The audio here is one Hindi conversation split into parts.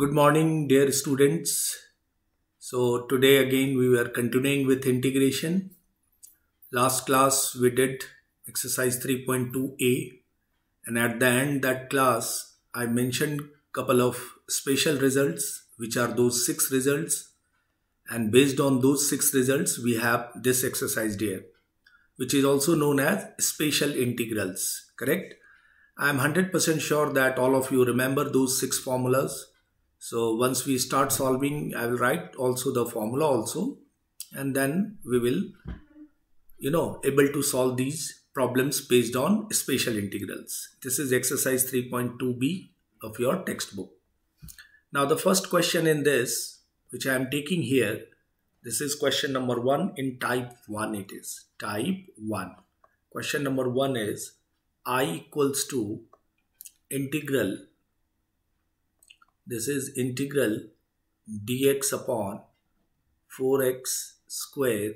Good morning, dear students. So today again we were continuing with integration. Last class we did exercise 3.2a, and at the end that class I mentioned couple of special results, which are those 6 results, and based on those 6 results we have this exercise here, which is also known as special integrals. Correct? I am 100% sure that all of you remember those 6 formulas. So once we start solving, I will write also the formula also, and then we will able to solve these problems based on special integrals. This is exercise 3.2b of your textbook. Now the first question in this, which I am taking here, this is question number 1 in type 1. It is type 1. Question number 1 is I equals to integral, this is integral dx upon 4x square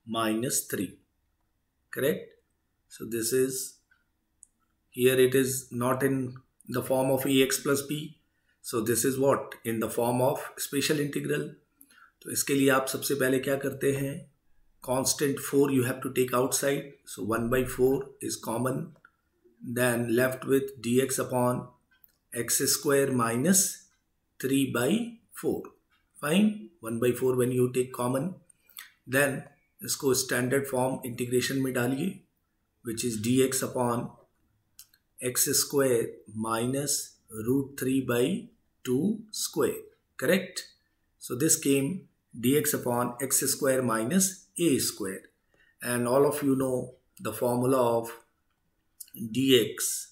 minus 3. Correct? So this is, here it is not in the form of ax plus b. So this is what? In the form of special integral. तो इसके लिए आप सबसे पहले क्या करते हैं? Constant 4 you have to take outside. So 1 by 4 is common. Then left with dx upon x square minus 3 by 4. Fine. 1 by 4 when you take common. Then इसको standard form integration में डालिए, which is dx upon x square minus root 3 by 2 square. Correct? So this came dx upon x square minus a square. And all of you know the formula of dx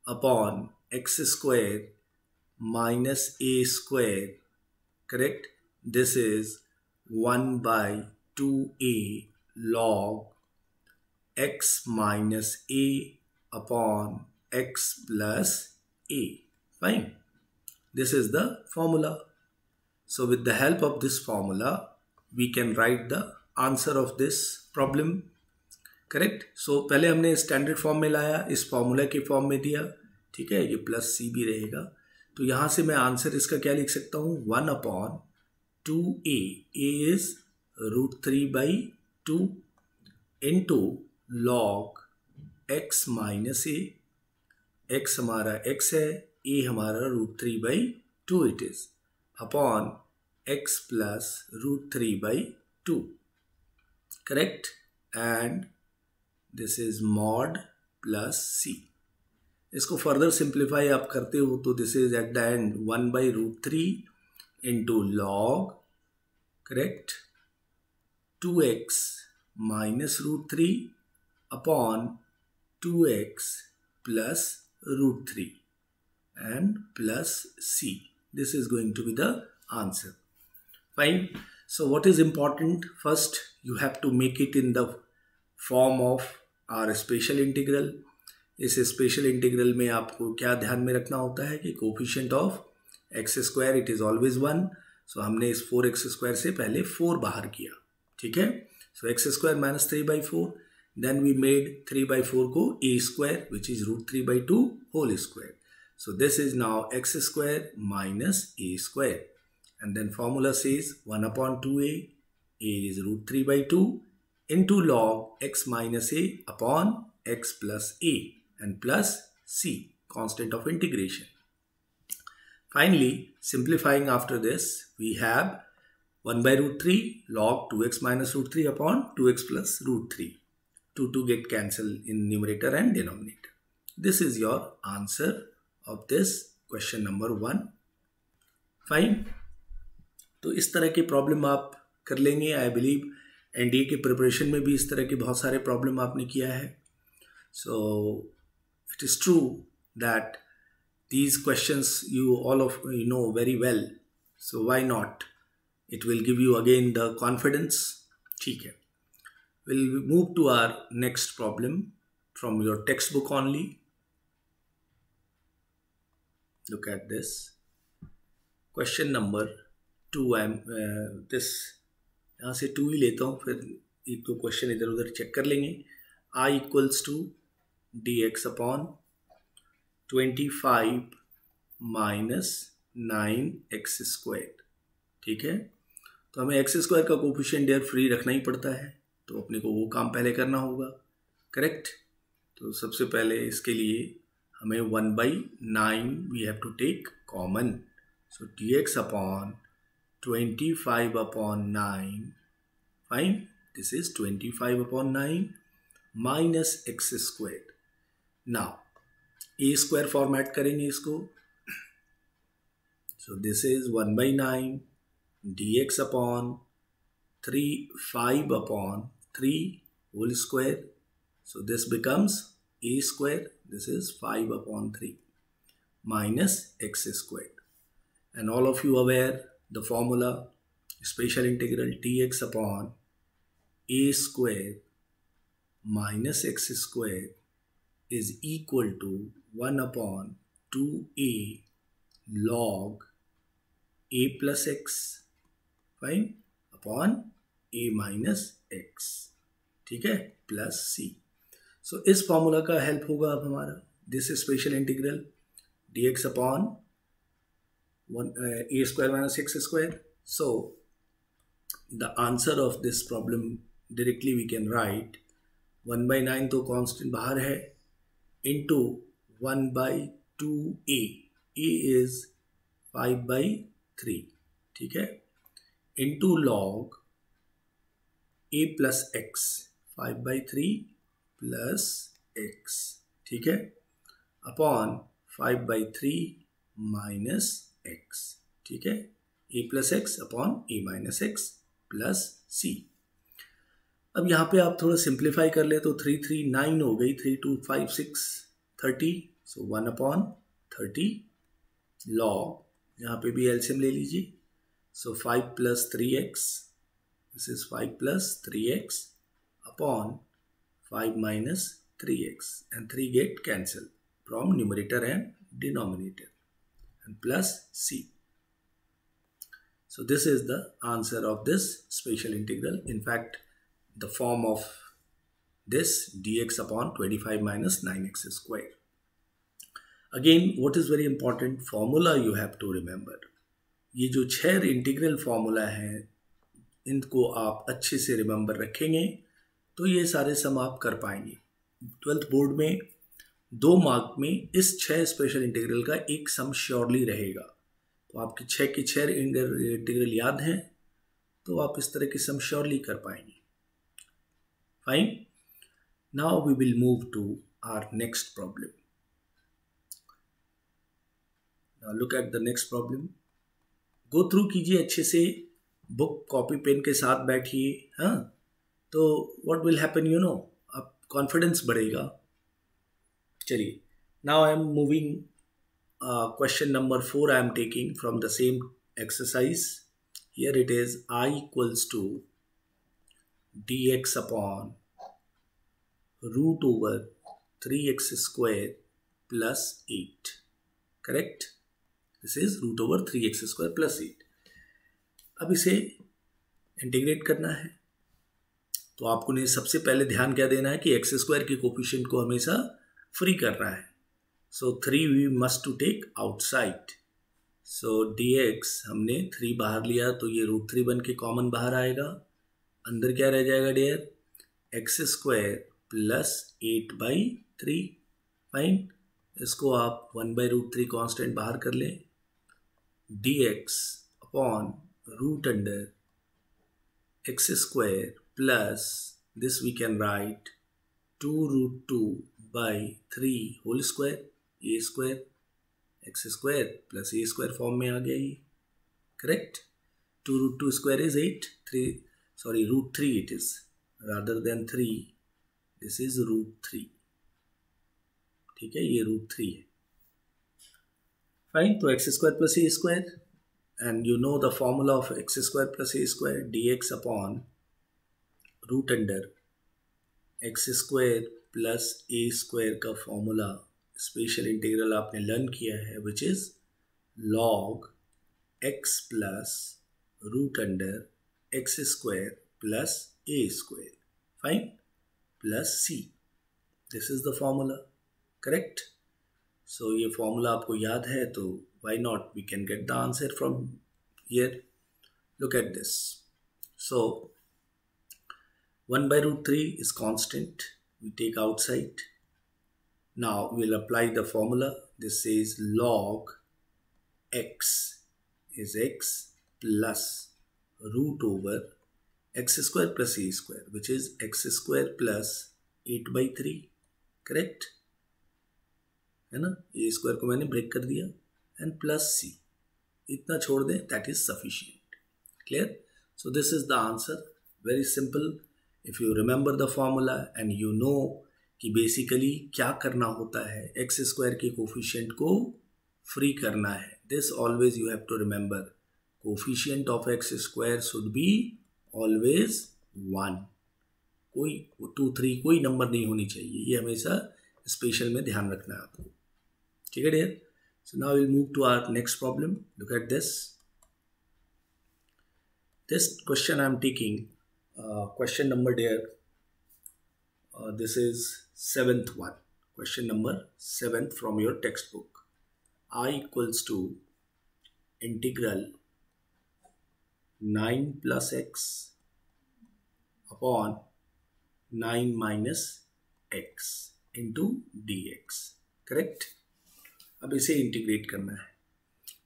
upon x square minus a square. Correct? This is 1 by 2a log x minus a upon x plus a. Fine. This is the formula. So with the help of this formula, we can write the answer of this problem. Correct? So पहले हमने स्टैंडर्ड फॉर्म में लाया, इस फॉर्मूला के फॉर्म में दिया. ठीक है, ये प्लस सी भी रहेगा. तो यहाँ से मैं आंसर इसका क्या लिख सकता हूँ? 1 upon 2a. a is √3 by 2 into log x minus a. x हमारा x है, a हमारा √3 by 2 it is, upon x plus √3 by 2. Correct? And this is mod plus c. इसको फर्दर सिंप्लीफाई आप करते हो तो this is eight the and 1 by √3 into log, correct, 2x minus √3 upon 2x plus √3 and plus c. This is going to be the answer. Fine. So what is important? First you have to make it in the form of our special integral. इस स्पेशल इंटीग्रल में आपको क्या ध्यान में रखना होता है कि coefficient of x square it is always 1. सो हमने इस 4x स्क्वायर से पहले 4 बाहर किया. ठीक है. So x square minus 3 by 4. Then we made 3 by 4 को a square which is √3 by 2 whole square. So this is now x square minus a square, and then formula says 1 upon 2a, a is √3 by 2 into log x minus a upon x plus a and plus c, constant of integration. Finally, simplifying after this, we have 1 by √3 log 2x minus √3 upon 2x plus √3. 2 get cancelled in numerator and denominator. This is your answer of this question number 1. Fine. तो इस तरह के प्रॉब्लम आप कर लेंगे. आई बिलीव एनडीए के प्रिपरेशन में भी इस तरह के बहुत सारे प्रॉब्लम आपने किया है. So it is true that these questions you all of you know very well. So why not? It will give you again the confidence. ठीक है. We'll move to our next problem from your textbook only. Look at this. Question number 2. this यहाँ से 2 ही लेता हूँ, फिर एक दो क्वेश्चन इधर उधर चेक कर लेंगे. I equals to dx upon 25 minus 9x²। ठीक है, तो हमें x² का कोफिशिएंट डेयर फ्री रखना ही पड़ता है, तो अपने को वो काम पहले करना होगा। करेक्ट। तो सबसे पहले इसके लिए हमें 1/9 we have to take common. So dx/25/9, fine, this is 25/9 minus x²। Now a² format करेंगे इसको। So this is 1/9 dx/5/3 whole square. So this becomes a². This is 5/3 minus x². And all of you aware the formula, special integral dx/a² minus x² is equal to 1/2a log a plus x, fine, upon a minus x। ठीक है, प्लस c। सो इस फॉर्मूला का हेल्प होगा अब हमारा। This special integral dx/a² minus x²। So the answer of this problem directly we can write 1/9 तो कांस्टेंट बाहर है, इंटू 1/2a, a इज 5/3। ठीक है, into log a plus x, 5/3 plus x. ठीक है, अपॉन 5/3 माइनस एक्स। ठीक है, a plus x upon a minus x plus c। अब यहाँ पे आप थोड़ा सिंप्लीफाई कर ले तो 3 3 9 हो गई, 3 2 5 6 30। सो 1/30 लॉग, यहाँ पे भी एलसीएम ले लीजिए। So 5 plus 3x, this is 5 plus 3x upon 5 minus 3x, and 3 get cancelled from numerator and denominator, and plus c. So this is the answer of this special integral. In fact, the form of this dx/25 minus 9x². Again, what is very important formula you have to remember. ये जो 6 इंटीग्रल फार्मूला हैं, इनको आप अच्छे से रिमेंबर रखेंगे तो ये सारे सम आप कर पाएंगे। 12th बोर्ड में 2 मार्क में इस 6 स्पेशल इंटीग्रल का एक सम श्योरली रहेगा। तो आपके 6 के 6 इंटीग्रल याद हैं तो आप इस तरह के सम श्योरली कर पाएंगे। Fine, now we will move to our next problem. Now look at the next problem. Go through कीजिए अच्छे से, बुक कॉपी पेन के साथ बैठिए। हाँ, तो what will happen, you know, अब कॉन्फिडेंस बढ़ेगा। चलिए, now I am moving question number 4 I am taking from the same exercise. Here it is I equals to dx/√3x² plus 8। Correct, this is √3x² plus 8। अब इसे इंटीग्रेट करना है तो आपको ने सबसे पहले ध्यान क्या देना है कि x² के कोफिशिएंट को हमेशा फ्री करना है। So 3 we must to take outside. So dx हमने 3 बाहर लिया तो ये √3 बन के कॉमन बाहर आएगा। अंदर क्या रह जाएगा डियर, x² plus 8/3। फाइन, इसको आप 1/√3 कांस्टेंट बाहर कर लें। dx upon √x² plus this we can write 2√2/3 whole square, a² x² plus a² form में आ गया ये। Correct, 2√2 square is 8, √3 it is, rather than 3, this is √3। ठीक है, ये √3 है। फाइन, तो x² plus a², and you know the formula of x² plus a², dx/√x² plus a² का फॉर्मूला स्पेशल इंटीग्रल आपने लर्न किया है, which is log x plus √x² plus a², fine, plus c। This is the formula. Correct, so ये फॉर्मूला आपको याद है तो Why not? We can get the answer from here. Look at this. So 1 by root 3 is constant. We take outside. Now we'll apply the formula. This says log x is x plus root over x square plus a square, which is x square plus 8 by 3. Correct है ना? ए स्क्वायर को मैंने ब्रेक कर दिया एंड प्लस सी, इतना छोड़ दें, that is sufficient. Clear? So this is the answer. Very simple. If you remember the formula and you know कि बेसिकली क्या करना होता है, एक्स स्क्वायर के कोफिशिएंट को फ्री करना है. This always you have to remember. Coefficient of x square should be always 1. कोई 2, 3 कोई नंबर नहीं होनी चाहिए. ये हमेशा स्पेशल में ध्यान रखना है आपको. ठीक है dear? So now will move to our next problem. Look at this. This question I am taking, question number dear, this is 7th one, question number 7th from your textbook. I equals to integral 9 plus x upon 9 minus x into dx. Correct? अब इसे इंटीग्रेट करना है.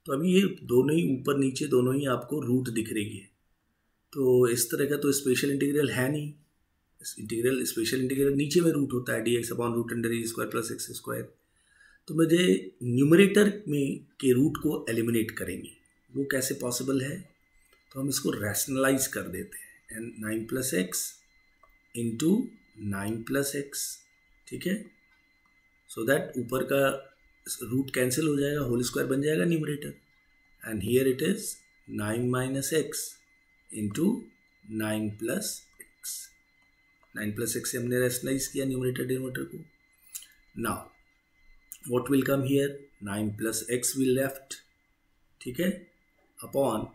तो अभी ये दोनों ही ऊपर नीचे दोनों ही आपको रूट दिख रही है. तो इस तरह का तो स्पेशल इंटीग्रल है नहीं. इंटीग्रल स्पेशल इंटीग्रल नीचे में रूट होता है, d x upon root under a square plus x square. तो मुझे न्यूमरेटर में के रूट को एलिमिनेट करेंगे. वो कैसे पॉसिबल है? तो हम इसको रैशनलाइज कर देते हैं. And 9 plus x into 9 plus x. ठीक है? सो दैट ऊपर का रूट कैंसिल हो जाएगा, होल स्क्वायर बन जाएगा numerator. And here it is 9 minus x into 9 plus x. 9 plus x से हमने रैशनलाइज किया न्यूमरेटर डिनोमिनेटर को. Now what will come here? 9 plus x will left. ठीक है? Upon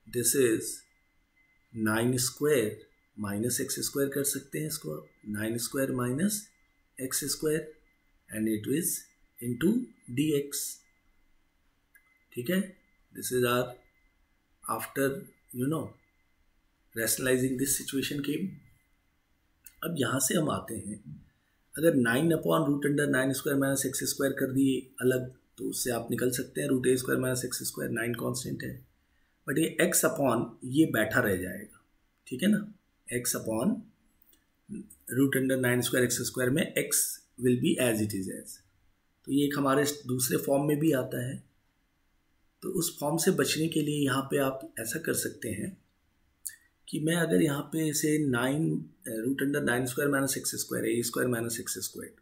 this is 9 square minus x square कर सकते हैं इसको. 9 square minus x square and it is into d x. ठीक है? This is our after you know rationalising this situation came. अब यहाँ से हम आते हैं, अगर 9 upon root under 9 square minus x square कर दिए अलग, तो उससे आप निकल सकते हैं root a square minus x square. 9 constant है, बट ये एक्स अपॉन ये बैठा रह जाएगा. ठीक है ना? X upon root under 9 square x square में x will be as it is as. तो ये एक हमारे दूसरे फॉर्म में भी आता है. तो उस फॉर्म से बचने के लिए यहाँ पे आप ऐसा कर सकते हैं कि मैं अगर यहाँ पे से 9 root under 9 square minus x square a square minus x square.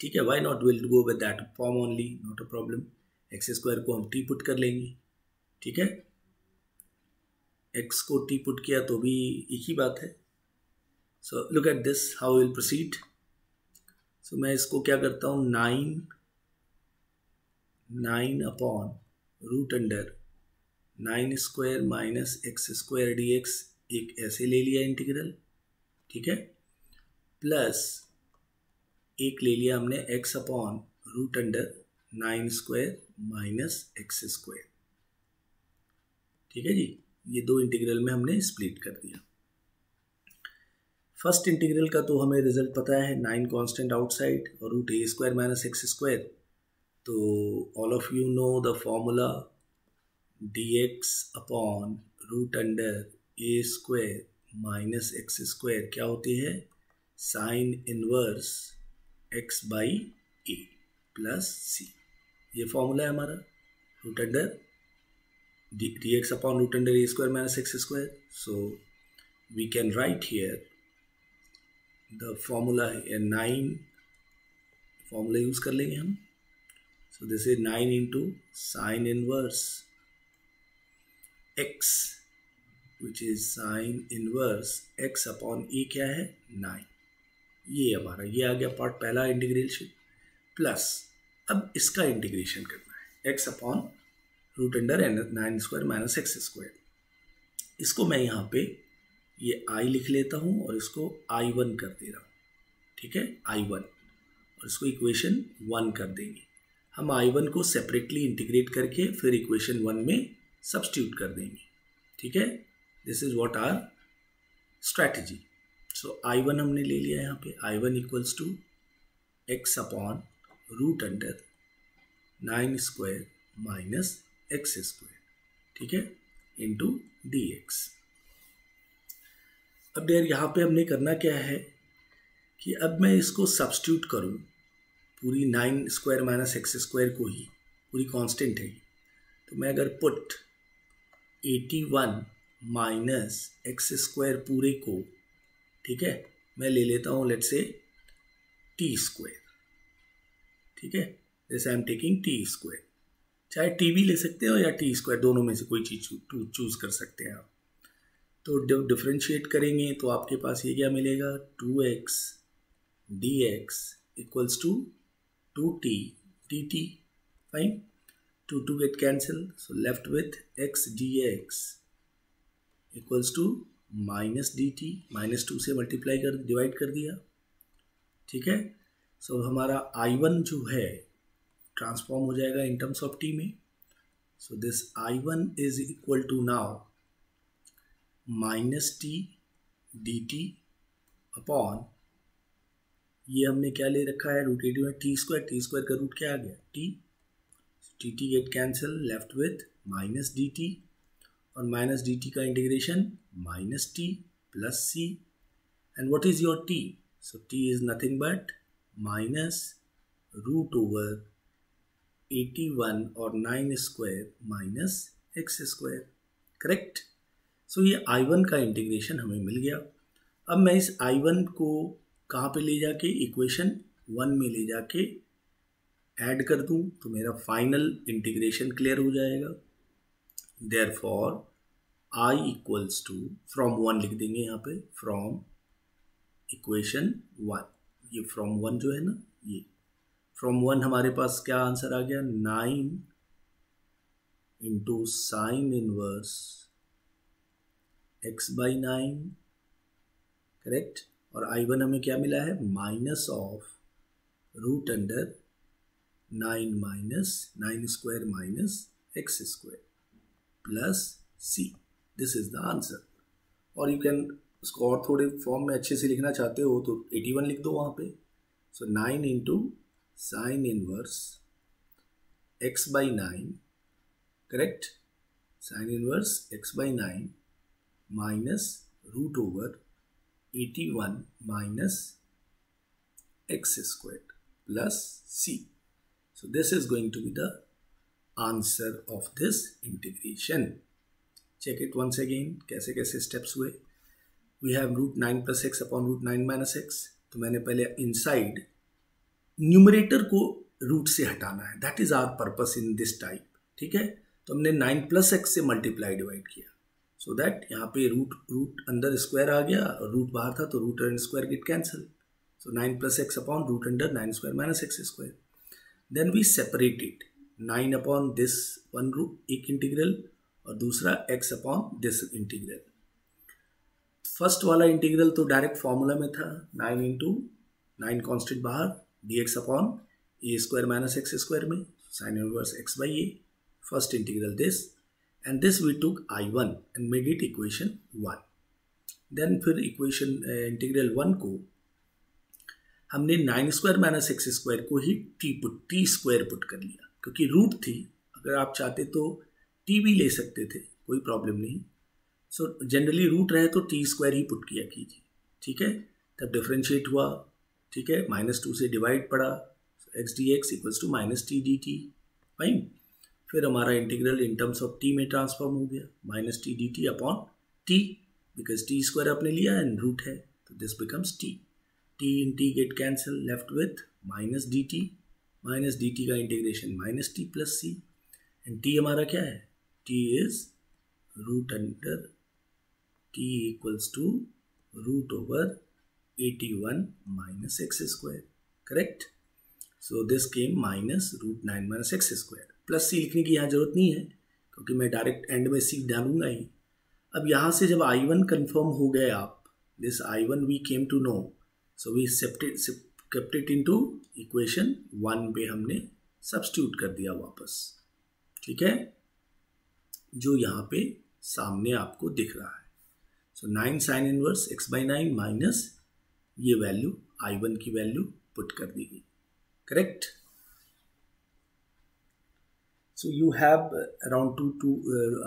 ठीक है? Why not, will go with that form only, not a problem. X square को हम टी पुट कर लेंगे. ठीक है? एक्स को टी पुट किया तो भी एक ही बात है. So look at this how will proceed. So मैं इसको क्या करता हूँ, 9 upon root under 9 square minus x square d x, एक ऐसे ले लिया इंटीग्रल. ठीक है? प्लस एक ले लिया हमने x upon root under 9 square minus x square. ठीक है जी? ये दो इंटीग्रल में हमने स्प्लिट कर दिया. फर्स्ट इंटीग्रल का तो हमें रिजल्ट पता है, 9 कांस्टेंट आउटसाइड और root a square minus x square. तो all of you know the formula, dx upon root under a square minus x square क्या होती है? Sine inverse x by a plus c. ये फॉर्मूला है हमारा. Root under dx upon root under a square minus x square. So we can write here the formula है 9, फॉर्मूला यूज कर लेंगे हम. So this is 9 into sine inverse x, which is sine inverse x upon a क्या है? 9. ये हमारा ये आ गया पार्ट पहला इंटीग्रेशन. प्लस अब इसका इंटीग्रेशन करना है, x upon root under 9 square minus x square. इसको मैं यहाँ पे ये i लिख लेता हूँ और इसको I1 कर दे रहा हूँ. ठीक है? I1, और इसको इक्वेशन 1 कर देंगे. हम I1 को सेपरेटली इंटीग्रेट करके फिर इक्वेशन 1 में सब्स्टिट्यूट कर देंगे. ठीक है, this is what our strategy. So I1 हमने ले लिया यहाँ पे. I1 equals to x upon root under 9 square minus x square. ठीक है, इंटू dx. अब यार यहाँ पे हमने करना क्या है कि अब मैं इसको सब्स्टिट्यूट करूँ पूरी 9 स्क्वायर माइनस एक्स स्क्वायर को ही, पूरी कांस्टेंट है. तो मैं अगर पुट 81 माइनस एक्स स्क्वायर पूरे को, ठीक है, मैं ले लेता हूँ लेट्स से टी स्क्वायर. ठीक है, जैसे आई एम टेकिंग टी स्क्वायर. चाहे टी भी ले सकते हो या टी स्क्वायर, दोनों में से कोई चीज़ चूज़ कर सकते हैं आप. तो डिफ्रेंशिएट करेंगे तो आपके पास ये क्या मिलेगा, 2x dx equals to 2t dt. Fine, 2 get cancel, so left with x dx equals to minus dt. -2 से मल्टीप्लाई कर डिवाइड कर दिया. ठीक है, सो हमारा I1 जो है ट्रांसफॉर्म हो जाएगा इन टर्म्स ऑफ t में. So this I1 is equal to now minus t d t upon, ये हमने क्या ले रखा है रूट 81 टी स्क्वायर का रूट क्या आ गया t. T get cancel, left with minus d t, और माइनस डी टी का integration minus t plus c. And what is your t? So t is nothing but minus root over 81 और 9 square minus x square. Correct. So ये I1 का इंटीग्रेशन हमें मिल गया. अब मैं इस I1 को कहाँ पे ले जाके इक्वेशन 1 में ले जाके ऐड कर दूँ तो मेरा फाइनल इंटीग्रेशन क्लियर हो जाएगा. Therefore I equals to, from 1 लिख देंगे यहाँ पे, फ्रॉम इक्वेशन 1. ये फ्रॉम 1 जो है ना, ये फ्रॉम 1 हमारे पास क्या आंसर आ गया, 9 into sine inverse x by 9. Correct. और I1 हमें क्या मिला है, minus of root under 9 minus 9 square minus x square plus c. This is the answer. और यू कैन उसको और थोड़े फॉर्म में अच्छे से लिखना चाहते हो तो 81 लिख दो वहाँ पे. So 9 into sine inverse x by 9. Correct, sine inverse x by 9 minus root over 81 minus x square plus c. So this is going to be the answer of this integration. Check it once again, कैसे कैसे स्टेप्स हुए. We have root 9 plus x upon root 9 minus x. तो मैंने पहले इनसाइड न्यूमरेटर को रूट से हटाना है, that is our purpose in this type. ठीक है, तो हमने 9 प्लस एक्स से मल्टीप्लाई डिवाइड किया. सो दैट यहाँ पे रूट अंदर स्क्वायर आ गया और रूट बाहर था तो root and square get cancel. So 9 plus x upon root under 9 square minus x square. Then we separated 9 upon this one root, एक इंटीग्रल, और दूसरा x upon this integral. First वाला इंटीग्रल तो डायरेक्ट फॉर्मूला में था, 9 इंटू 9 कॉन्स्टेंट बाहर dx upon a square minus x square में sine inverse x by a. First integral this, and this we took I1 and made it equation 1. then फिर equation इंटीग्रल 1 को हमने 9 स्क्वायर माइनस एक्स स्क्वायर को ही टी स्क्वायर पुट कर लिया, क्योंकि रूट थी. अगर आप चाहते तो टी भी ले सकते थे, कोई प्रॉब्लम नहीं. सो जनरली रूट रहे तो टी स्क्वायर ही पुट किया कीजिए. ठीक है, तब डिफ्रेंशिएट हुआ. ठीक है, -2 से डिवाइड पड़ा, x d x equals to minus t d t. Fine. फिर हमारा integral in terms of t में ट्रांसफॉर्म हो गया, minus t d t upon t, because t square आपने लिया एंड रूट है तो this becomes t. T in t get cancel, left with minus d t का integration minus t plus c. And t हमारा क्या है, t is root under t equals to root over 81 minus x square. Correct. So this came minus root 9 minus x square. Plus c लिखने की यहाँ जरूरत नहीं है क्योंकि मैं डायरेक्ट एंड में सी डालूंगा ही. अब यहाँ से जब I1 कंफर्म हो गए आप, this I1 we came to know, so we kept it into equation 1 पे हमने सब्स्टिट्यूट कर दिया वापस, ठीक है, जो यहाँ पे सामने आपको दिख रहा है। सो 9 साइन इनवर्स x/9 माइनस ये वैल्यू I1 की वैल्यू पुट कर दी गई, correct. So you have around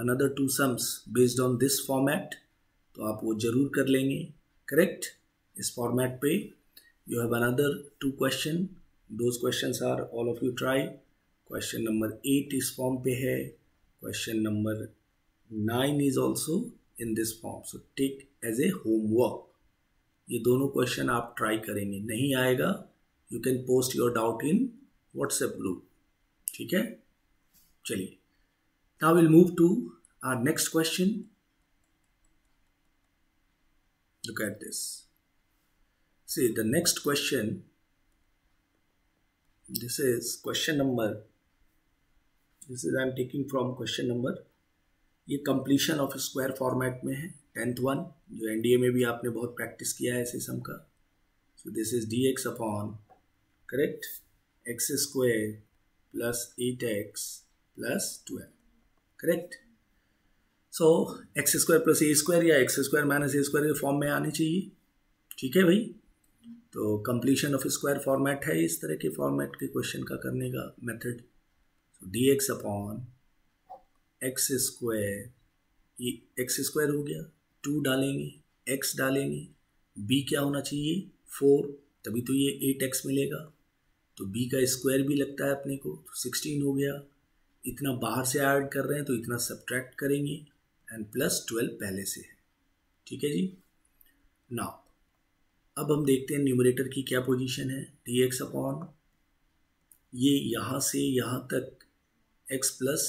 another 2 sums based on this format, तो आप वो जरूर कर लेंगे, करेक्ट। इस फॉर्मेट पे you have another 2 question, those questions are all of you try। Question number 8 इस फॉर्म पे है, question number 9 is also in this form, so take as a homework। ये दोनों क्वेश्चन आप ट्राई करेंगे, नहीं आएगा you can post your doubt in WhatsApp group, ठीक है। चलिए, now will move to our next question. Look at this, see the next question, this is question number, this is I am taking from question number, ये कंप्लीशन ऑफ स्क्वायर फॉर्मेट में है, 10th वन, जो एनडीए में भी आपने बहुत प्रैक्टिस किया है ऐसे सम का। सो this is dx upon, correct, x square plus 8x plus 12, correct. So x square plus a square या x square minus a square के फॉर्म में आनी चाहिए, ठीक है भाई। तो कंप्लीशन ऑफ स्क्वायर फॉर्मेट है, इस तरह के फॉर्मेट के क्वेश्चन का करने का मेथड। सो dx अपॉन एक्स स्क्वायर, ये एक्स स्क्वायर हो गया, 2 डालेंगे, x डालेंगे, b क्या होना चाहिए 4, तभी तो ये 8x मिलेगा, तो b का स्क्वायर भी लगता है अपने को, तो 16 हो गया। इतना बाहर से ऐड कर रहे हैं तो इतना सब्ट्रैक्ट करेंगे, एंड प्लस 12 पहले से है, ठीक है जी। नाउ अब हम देखते हैं न्यूमरेटर की क्या पोजीशन है, dx अपॉन, ये यहाँ से यहाँ तक x प्लस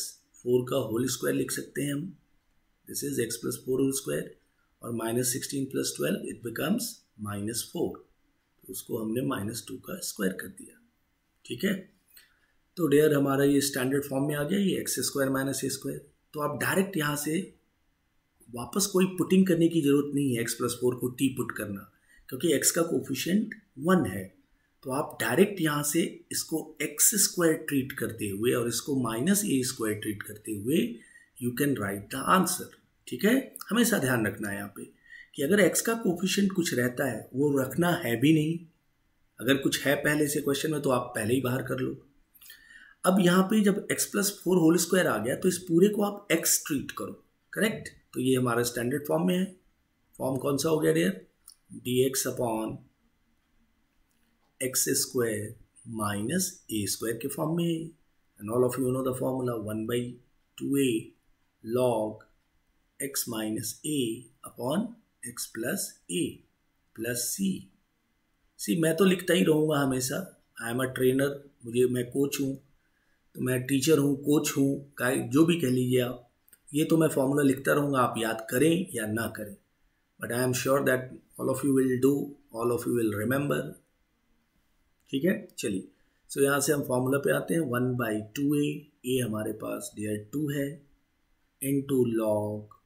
4 का होल स्क्वायर लिख सकते हैं हम, this is x plus 4 whole square, और माइनस 16 प्लस 12 इट बिकम्स -4, तो उसको हमने -2 का स्क्वायर कर दिया, ठीक है। तो डियर हमारा ये स्टैंडर्ड फॉर्म में आ गया, ये x square minus a square. तो आप डायरेक्ट यहाँ से वापस कोई पुटिंग करने की जरूरत नहीं है, x प्लस 4 को t पुट करना, क्योंकि x का कोफिशिएंट 1 है। तो आप डायरेक्ट यहाँ से इसको एक्स स्क्वायर ट्रीट करते हुए और इसको माइनस ए स्क्वायर ट्रीट करते हुए you can write the answer, ठीक है। हमेशा ध्यान रखना है यहाँ पे कि अगर x का कोफिशिएंट कुछ रहता है वो रखना है भी नहीं, अगर कुछ है पहले से क्वेश्चन में तो आप पहले ही बाहर कर लो। अब यहाँ पे जब x प्लस 4 होल स्क्वायर आ गया तो इस पूरे को आप x ट्रीट करो, करेक्ट। तो ये हमारा स्टैंडर्ड फॉर्म में है। फॉर्म कौन सा हो गया dear, dx upon x square minus a square के फॉर्म में है, and all of you know the formula 1/2a log x minus a upon x plus a plus c. मैं तो लिखता ही रहूँगा हमेशा, आई एम अ ट्रेनर, मैं कोच हूँ, तो मैं टीचर हूँ, कोच हूँ, जो भी कह लीजिए आप, ये तो मैं फॉर्मूला लिखता रहूँगा, आप याद करें या ना करें, but I am sure that all of you will do, all of you will remember, ठीक है। चलिए, सो यहाँ से हम फॉर्मूला पे आते हैं, 1/2a, ए हमारे पास डियर 2 है, इनटू लॉग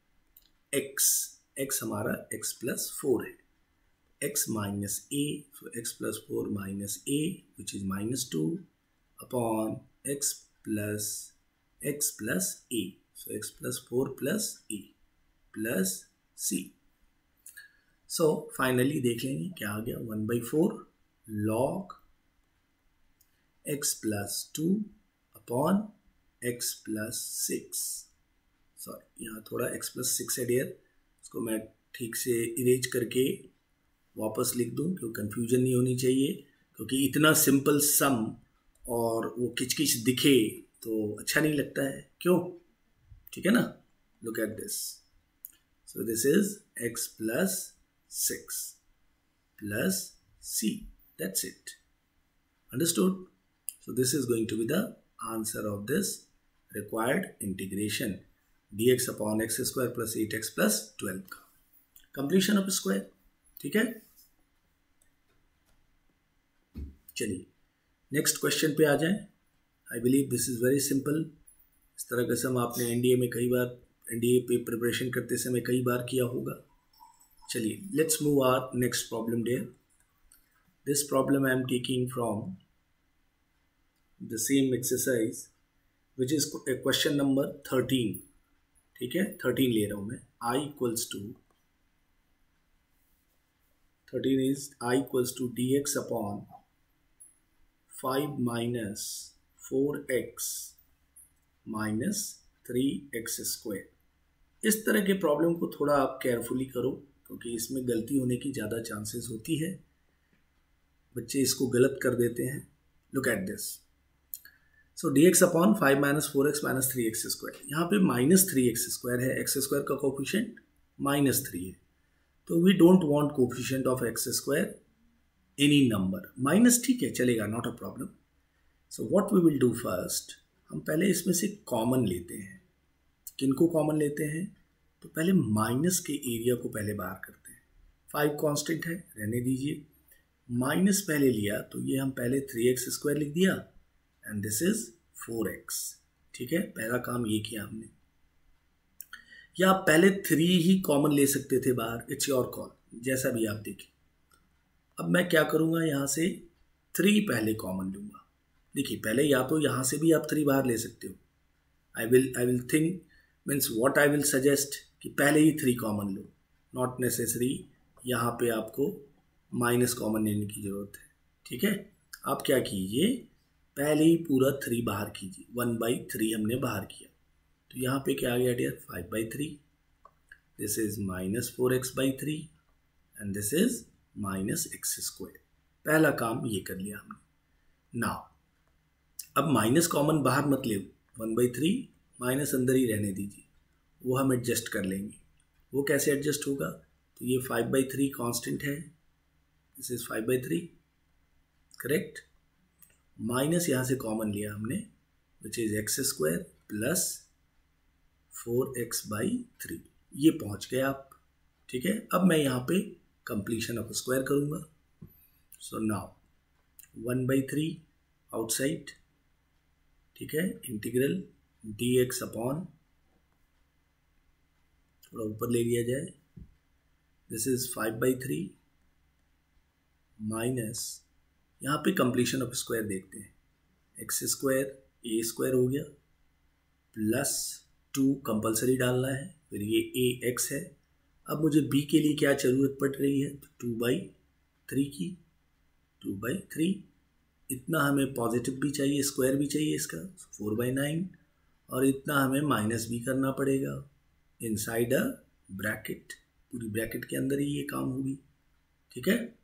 x हमारा x प्लस 4 है, x minus a, so x plus 4 minus a which is -2 upon x plus a, so x plus 4 plus a plus c. So finally देख लेंगे क्या आ गया, 1/4 log x plus 2 upon x plus 6, sorry यहाँ थोड़ा x प्लस 6 है डियर, इसको मैं ठीक से इरेज करके वापस लिख दूँ क्योंकि कन्फ्यूजन नहीं होनी चाहिए, क्योंकि इतना सिंपल सम और वो किचकिच दिखे तो अच्छा नहीं लगता है, क्यों, ठीक है ना। Look at this, so this is x plus 6 plus c, that's it, understood। So this is going to be the answer of this required integration, dx upon x square plus 8x plus 12 का completion of square, ठीक है। चलिए नेक्स्ट क्वेश्चन पे आ जाएं। I believe this is very simple. इस तरह का सम आपने एनडीए में कई बार, एनडीए पे प्रिपरेशन करते समय कई बार किया होगा। चलिए let's move our next problem dear. This problem I am taking from the same exercise which is question number 13. ठीक है, 13 ले रहा हूं मैं. I equals to 13 is I equals to dx upon 5 minus 4x minus 3x square. इस तरह के प्रॉब्लम को थोड़ा आप केयरफुली करो, क्योंकि इसमें गलती होने की ज़्यादा चांसेस होती है. बच्चे इसको गलत कर देते हैं. Look at this. So dx upon 5 minus 4x minus 3x square. यहाँ पे माइनस 3x स्क्वायर है. एक्स स्क्वायर का कोफिशिएंट -3 है, तो we don't want coefficient of x square any number. Minus ठीक है, चलेगा, not a problem. So what we will do first, हम पहले इसमें से कॉमन लेते हैं. किनको कॉमन लेते हैं? तो पहले माइनस के एरिया को पहले बाहर करते हैं. 5 कांस्टेंट है, रहने दीजिए. माइनस पहले लिया तो ये हम पहले 3x स्क्वायर लिख दिया एंड दिस इज 4x. ठीक है, पहला काम ये किया हमने. या आप पहले 3 ही कॉमन ले सकते थे बाहर, इट्स योर कॉल, जैसा भी आप देखें. अब मैं क्या करूँगा, यहाँ से 3 पहले कॉमन लूँगा. देखिए, पहले या तो यहाँ से भी आप 3 बाहर ले सकते हो. I will think means what I will suggest कि पहले ही 3 कॉमन लो. नॉट नेसेसरी यहाँ पे आपको माइनस कॉमन लेने की ज़रूरत है. ठीक है, आप क्या कीजिए, पहले ही पूरा 3 बाहर कीजिए. 1/3 हमने बाहर किया, तो यहाँ पे क्या आ गया dear, 5/3. This is -4x/3 and this is -x square. पहला काम ये कर लिया हमने. नाउ अब माइनस कॉमन बाहर मत ले, 1/3 माइनस अंदर ही रहने दीजिए, वो हम एडजस्ट कर लेंगे. वो कैसे एडजस्ट होगा, तो ये 5/3 कांस्टेंट है, दिस इज 5/3, करेक्ट. माइनस यहाँ से कॉमन लिया हमने, which is x square plus 4x/3. ये पहुँच गए आप. ठीक है, अब मैं यहाँ पे कंप्लीशन ऑफ स्क्वायर करूँगा. So now 1/3 outside. ठीक है, इंटीग्रल dx अपॉन, थोड़ा ऊपर ले लिया जाए, दिस इज 5/3 माइनस, यहाँ पे कंप्लीशन ऑफ स्क्वायर देखते हैं, एक्स स्क्वायर ए स्क्वायर हो गया प्लस 2 कंपलसरी डालना है, फिर ये ए एक्स है. अब मुझे बी के लिए क्या ज़रूरत पड़ रही है, तो 2/3 की, 2/3. इतना हमें पॉजिटिव भी चाहिए, स्क्वायर भी चाहिए इसका, 4/9. और इतना हमें माइनस भी करना पड़ेगा इनसाइड अ ब्रैकेट. पूरी ब्रैकेट के अंदर ही ये काम होगी. ठीक है,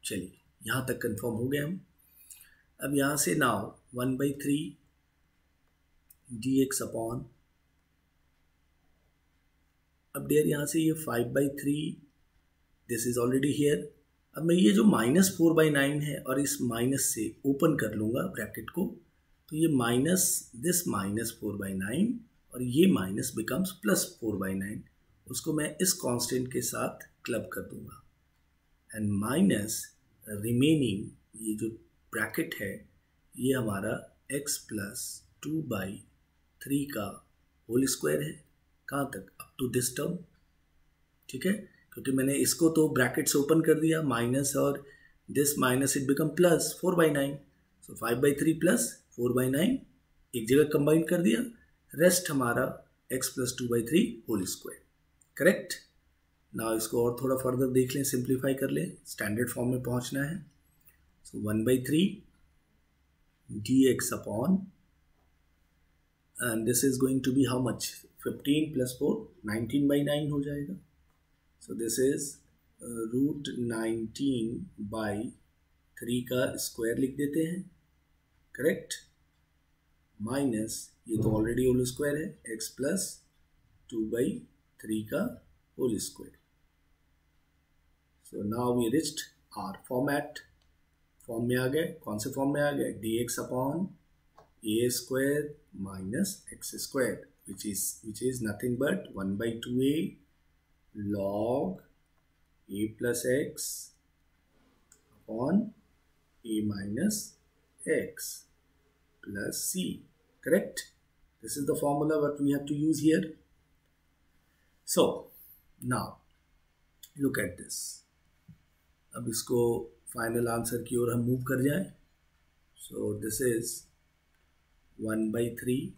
चलिए यहाँ तक कंफर्म हो गए हम. अब यहाँ से नाउ 1/3 dx अपॉन, अब डियर यहाँ से ये 5/3, दिस इज ऑलरेडी हियर. अब मैं ये जो -4/9 है और इस माइनस से ओपन कर लूँगा ब्रैकेट को, तो ये माइनस दिस -4/9 और ये माइनस बिकम्स +4/9. उसको मैं इस कांस्टेंट के साथ क्लब कर दूंगा एंड माइनस रिमेनिंग, ये जो ब्रैकेट है ये हमारा x प्लस 2/3 का होल स्क्वायर है. कहाँ तक, अप टू दिस टर्म. ठीक है, क्योंकि मैंने इसको तो ब्रैकेट से ओपन कर दिया, माइनस और this minus it become plus 4/9. So 5/3 plus 4/9 एक जगह कंबाइन कर दिया, रेस्ट हमारा x plus 2/3 whole square. Correct. ना इसको और थोड़ा फर्दर देख लें, सिंप्लीफाई कर लें, स्टैंडर्ड फॉर्म में पहुंचना है. So 1/3 dx upon, and this is going to be how much, 15 plus 4 19/9 हो जाएगा. सो दिस इज √19/3 का स्क्वायर लिख देते हैं. करेक्ट. माइनस, ये तो ऑलरेडी होल स्क्वायर है, x प्लस 2/3 का whole square. So now we reached our format. Form में आ गए, कौन से फॉर्म में आ गए, dx upon a square minus x square, which is nothing but 1/2a log a plus x upon a minus x plus c. Correct? This is the formula what we have to use here. So now look at this. अब इसको फाइनल आंसर की ओर हम मूव कर जाएं. So this is 1/3,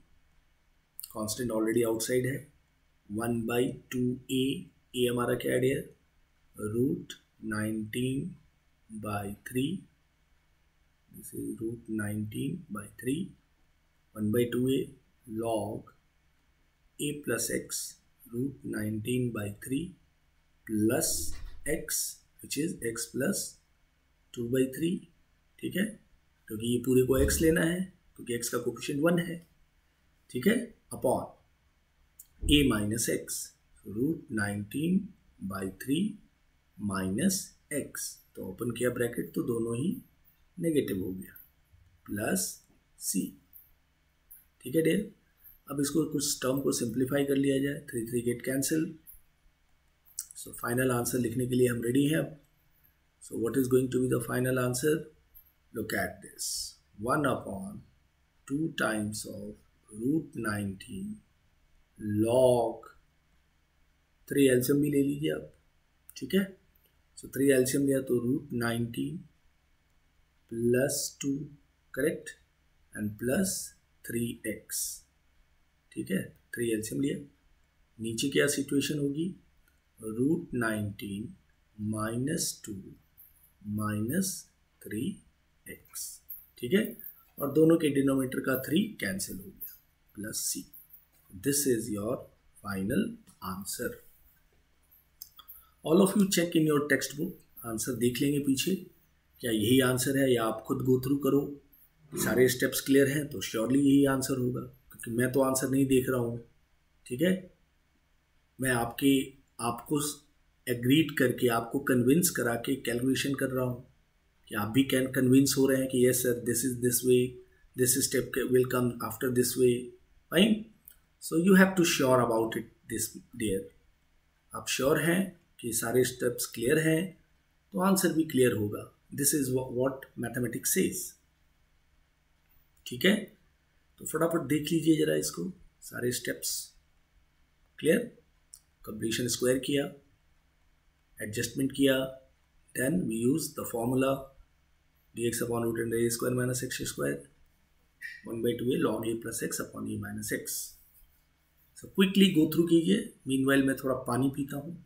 constant already outside है, 1/2a, ए हमारा क्या है dear, √19/3, this is √19/3, 1/2a log a plus x √19/3 plus x which is x plus 2/3, ठीक है, क्योंकि ये पूरे को x लेना है क्योंकि x का कोफिशिएंट 1 है, ठीक है, upon a minus x √19/3 minus x, तो ओपन किया ब्रैकेट तो दोनों ही नेगेटिव हो गया, प्लस c, ठीक है डियर। अब इसको कुछ टर्म को सिंप्लीफाई कर लिया जाए, 3 get cancel, so final answer लिखने के लिए हम रेडी हैं अब। So what is going to be the final answer, look at this, 1/2 times of √19 log 3 एल्सियम भी ले लीजिए आप, ठीक है, सो 3 एल्सियम लिया तो √19 plus 2, correct, and plus 3x, ठीक है, 3 एल्सियम लिया, नीचे क्या सिचुएशन होगी, √19 माइनस 2 माइनस 3x, ठीक है, और दोनों के डिनोमिनेटर का 3 कैंसिल हो गया, plus c, this is your final answer. All of you check in your text book, answer देख लेंगे पीछे क्या यही आंसर है, या आप खुद गो थ्रू करो, सारे स्टेप्स क्लियर हैं तो श्योरली यही आंसर होगा, क्योंकि मैं तो आंसर नहीं देख रहा हूँ, ठीक है, मैं आपको एग्रीड करके, आपको कन्विंस करा के कैलकुलेशन कर रहा हूँ कि आप भी कैन कन्विंस हो रहे हैं कि yes sir this is this way, this step will come after this way, fine, so you have to sure about it this dear, आप श्योर हैं कि सारे स्टेप्स क्लियर हैं तो आंसर भी क्लियर होगा, this is what mathematics says, ठीक है, तो फटाफट देख लीजिए जरा इसको, सारे स्टेप्स क्लियर, कंप्लीशन स्क्वायर किया, एडजस्टमेंट किया, then we use the formula dx/√a² minus x square 1/2a log a plus x upon a minus x। So quickly go through कीजिए, मीनवाइल मैं थोड़ा पानी पीता हूँ।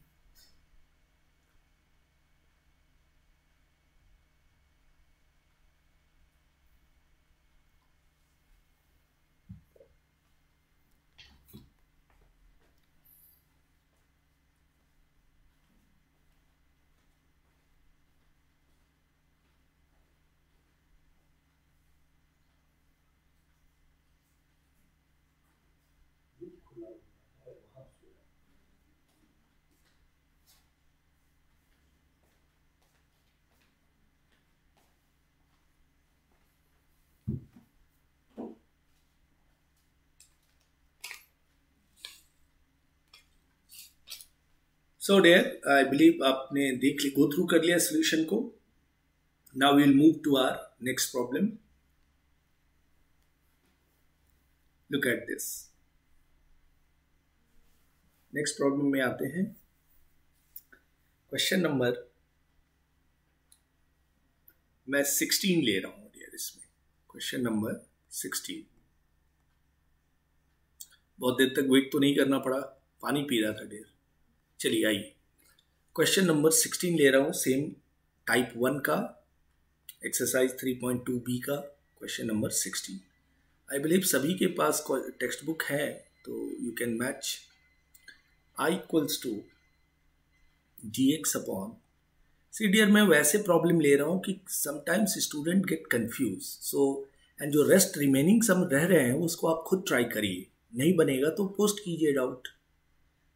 सो डियर आई बिलीव आपने देख ली, गो थ्रू कर लिया सोल्यूशन को। Now we will move to our next problem. Look at this, next problem में आते हैं। क्वेश्चन नंबर मैं 16 ले रहा हूं डियर, इसमें क्वेश्चन नंबर 16। बहुत देर तक वेट तो नहीं करना पड़ा, पानी पी रहा था डियर। चलिए आइए, क्वेश्चन नंबर 16 ले रहा हूं, सेम टाइप 1 का, एक्सरसाइज 3.2b का क्वेश्चन नंबर 16। आई बिलीव सभी के पास टेक्स्ट बुक है, तो you can match i equals to dx upon, see dear मैं वैसे प्रॉब्लम ले रहा हूं कि sometimes student get confuse, so and जो रेस्ट रिमेनिंग सम रह रहे हैं उसको आप खुद ट्राई करिए, नहीं बनेगा तो पोस्ट कीजिए doubt,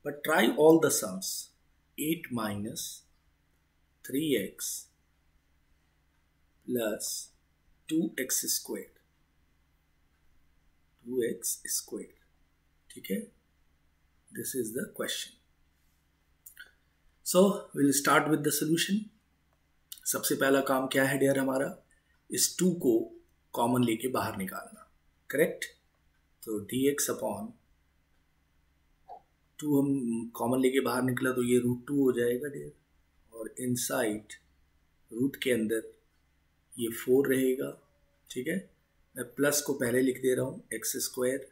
but try all the sums. 8 minus 3x plus 2x square, 2x square, ठीक है, this is the question. So will start with the solution. सबसे पहला काम क्या है डियर हमारा, इस 2 को कॉमन लेके बाहर निकालना, करेक्ट, तो dx अपॉन 2 हम कॉमन लेके बाहर निकला तो ये √2 हो जाएगा डियर, और इनसाइड रूट के अंदर ये 4 रहेगा, ठीक है, मैं प्लस को पहले लिख दे रहा हूँ एक्स स्क्वायर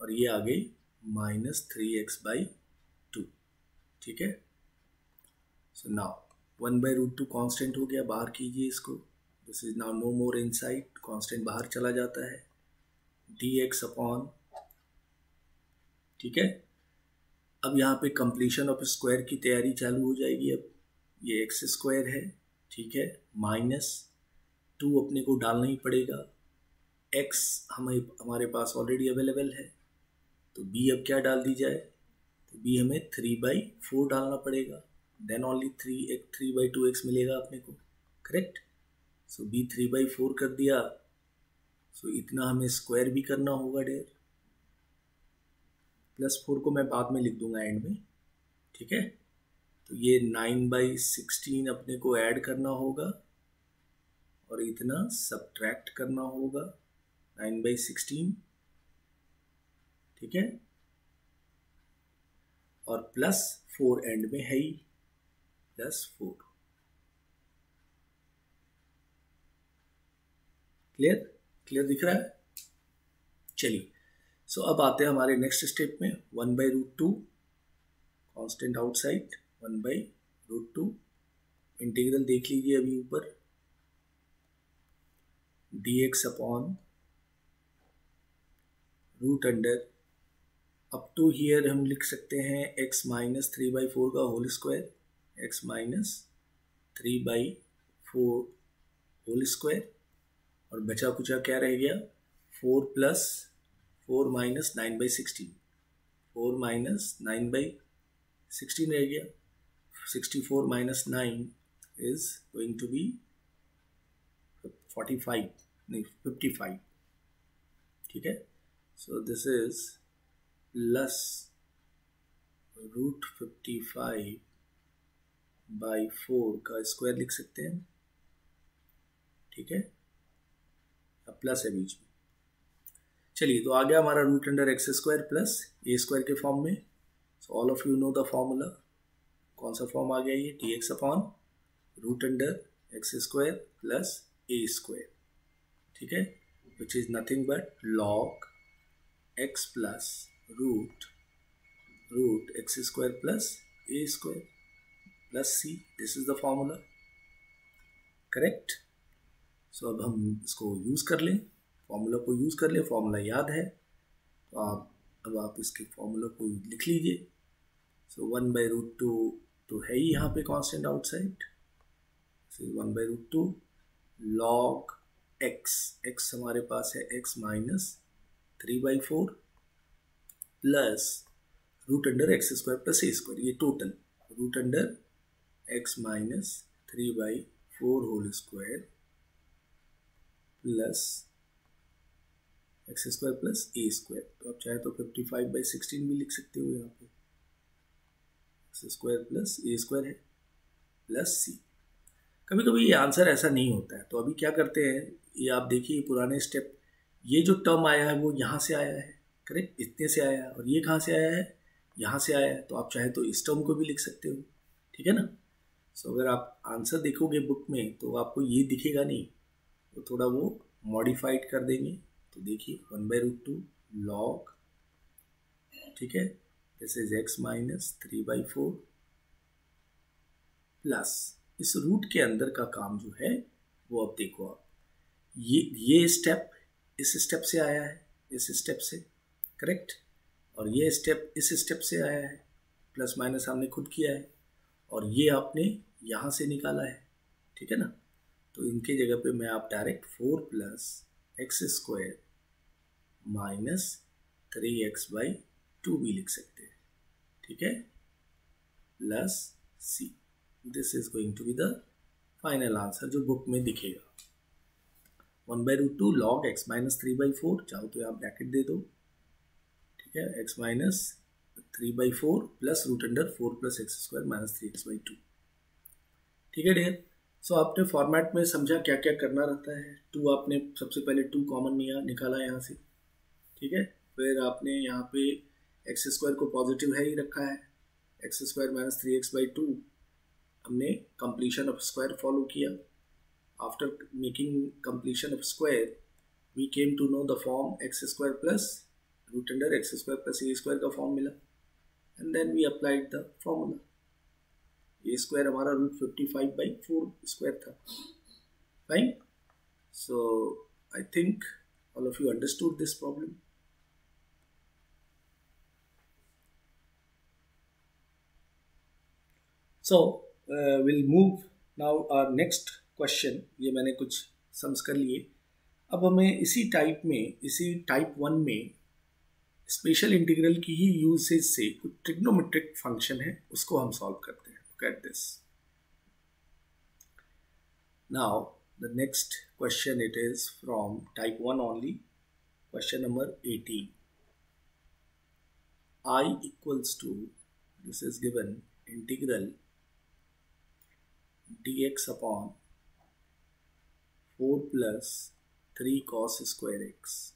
और ये आ गई -3x/2, ठीक है। सो नाउ 1/√2 कांस्टेंट हो गया, बाहर कीजिए इसको। This is now no more inside, constant बाहर चला जाता है, dx अपॉन, ठीक है। अब यहाँ पे कंप्लीशन ऑफ स्क्वायर की तैयारी चालू हो जाएगी। अब ये एक्स स्क्वायर है, ठीक है, -2 अपने को डालना ही पड़ेगा। x हमारे पास ऑलरेडी अवेलेबल है, तो b अब क्या डाल दी जाए, तो b हमें 3/4 डालना पड़ेगा, देन ओनली 3/2x मिलेगा अपने को, करेक्ट। सो b 3/4 कर दिया, सो इतना हमें स्क्वायर भी करना होगा डेयर, +4 को मैं बाद में लिख दूंगा एंड में, ठीक है। तो ये 9/16 अपने को ऐड करना होगा और इतना सब्ट्रैक्ट करना होगा 9/16, ठीक है, और +4 एंड में है ही, +4। क्लियर दिख रहा है। चलिए, सो अब आते हैं हमारे नेक्स्ट स्टेप में, 1/√2 कांस्टेंट आउटसाइड, 1/√2 इंटीग्रल देख लीजिए अभी ऊपर, dx upon root under, up to here हम लिख सकते हैं x - 3/4 का whole square, x - 3/4 whole square, और बचा कुचा क्या रह गया, 4 + 4 - 9/16, 4 - 9/16 रह गया। 64 - 9 इज गोइंग टू बी 45, नहीं 55, ठीक है। सो दिस इज +√55/4 का स्क्वायर लिख सकते हैं, ठीक है, अब प्लस है बीच में। चलिए, तो आ गया हमारा √x² प्लस a² के फॉर्म में। So all of you know the formula, कौन सा फॉर्म आ गया ये, dx upon √x² plus a², ठीक है, which is nothing but log x plus √x² plus a² plus c, this is the formula, correct. So अब हम इसको यूज कर लें, फॉर्मूला को यूज कर लें, फॉर्मूला याद है तो अब आप इसके फॉर्मूला को लिख लीजिए। सो 1/√2 तो है ही यहाँ पे कांस्टेंट आउटसाइड, 1/√2 log x हमारे पास है x - 3/4 plus √x² plus a², ये total √x - 3/4 whole square plus x² plus a²। तो आप चाहे तो 55/16 भी लिख सकते हो, यहाँ पे x² प्लस a² है प्लस c। कभी कभी ये आंसर ऐसा नहीं होता है, तो अभी क्या करते हैं, ये आप देखिए पुराने स्टेप, ये जो टर्म आया है वो यहाँ से आया है, करेक्ट, इतने से आया है, और ये कहाँ से आया है, यहाँ से आया है, तो आप चाहे तो इस टर्म को भी लिख सकते हो, ठीक है ना। सो अगर आप आंसर देखोगे बुक में तो आपको ये दिखेगा नहीं, तो थोड़ा वो मॉडिफाइड कर देंगे। तो देखिए 1/√2 log, ठीक है, दिस इज x - 3/4 प्लस इस रूट के अंदर का काम जो है वो अब देखो आप, ये स्टेप इस स्टेप से आया है, इस स्टेप से, करेक्ट, और ये स्टेप इस स्टेप से आया है, प्लस माइनस हमने खुद किया है, और ये आपने यहाँ से निकाला है, ठीक है ना। तो इनके जगह पे मैं आप डायरेक्ट 4 + x² - 3x/2 भी लिख सकते हैं, ठीक है, plus c, this is going to be the final answer जो बुक में दिखेगा। 1/√2 log x - 3/4, चाहो तो आप ब्रैकेट दे दो, ठीक है, x - 3/4 प्लस √4 + x² - 3x/2, ठीक है डियर। सो आपने फॉर्मेट में समझा क्या क्या करना रहता है। 2 आपने सबसे पहले 2 कॉमन निकाला यहाँ से, ठीक है, फिर आपने यहाँ पे x² को पॉजिटिव है ही रखा है, x² - 3x/2 हमने कंप्लीशन ऑफ स्क्वायर फॉलो किया। After making completion of square we came to know the form x square plus root under x square plus a square का फॉर्म मिला, and then we applied the formula. A square हमारा √55/4 स्क्वायर था. Fine. So I think all of you understood this problem. So will move now our next question. ये मैंने कुछ सम्स कर लिए. अब हमें इसी टाइप 1 में स्पेशल इंटीग्रल की ही यूसेज से कुछ ट्रिग्नोमेट्रिक फंक्शन है, उसको हम सॉल्व करते हैं. Look at this. Now the next question it is from type 1 only. Question number 18. I equals to, this is given, integral dx upon 4 plus 3 cos square x.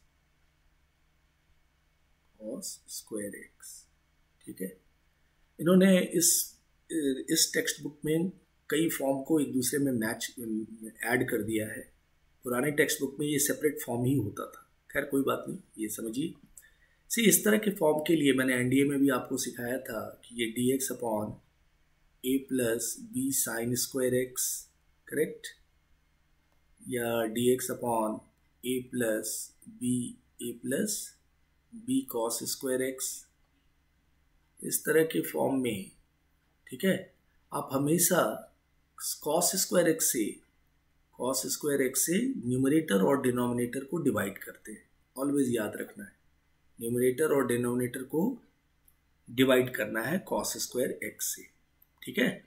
ठीक है. इन्होंने इस टेक्स्ट बुक में कई फॉर्म को एक दूसरे में ऐड कर दिया है. पुराने टेक्स्ट बुक में ये सेपरेट फॉर्म ही होता था. खैर कोई बात नहीं, ये समझिए. इस तरह के फॉर्म के लिए मैंने एनडीए में भी आपको सिखाया था कि ये dx upon a plus b sine square x, correct, या dx upon a plus b cos square x, इस तरह के फॉर्म में, ठीक है, आप हमेशा कॉस स्क्वायर एक्स से न्यूमरेटर और डिनोमिनेटर को डिवाइड करते हैं. ऑलवेज याद रखना है, न्यूमरेटर और डिनोमिनेटर को डिवाइड करना है कॉस स्क्वायर एक्स से. ठीक है.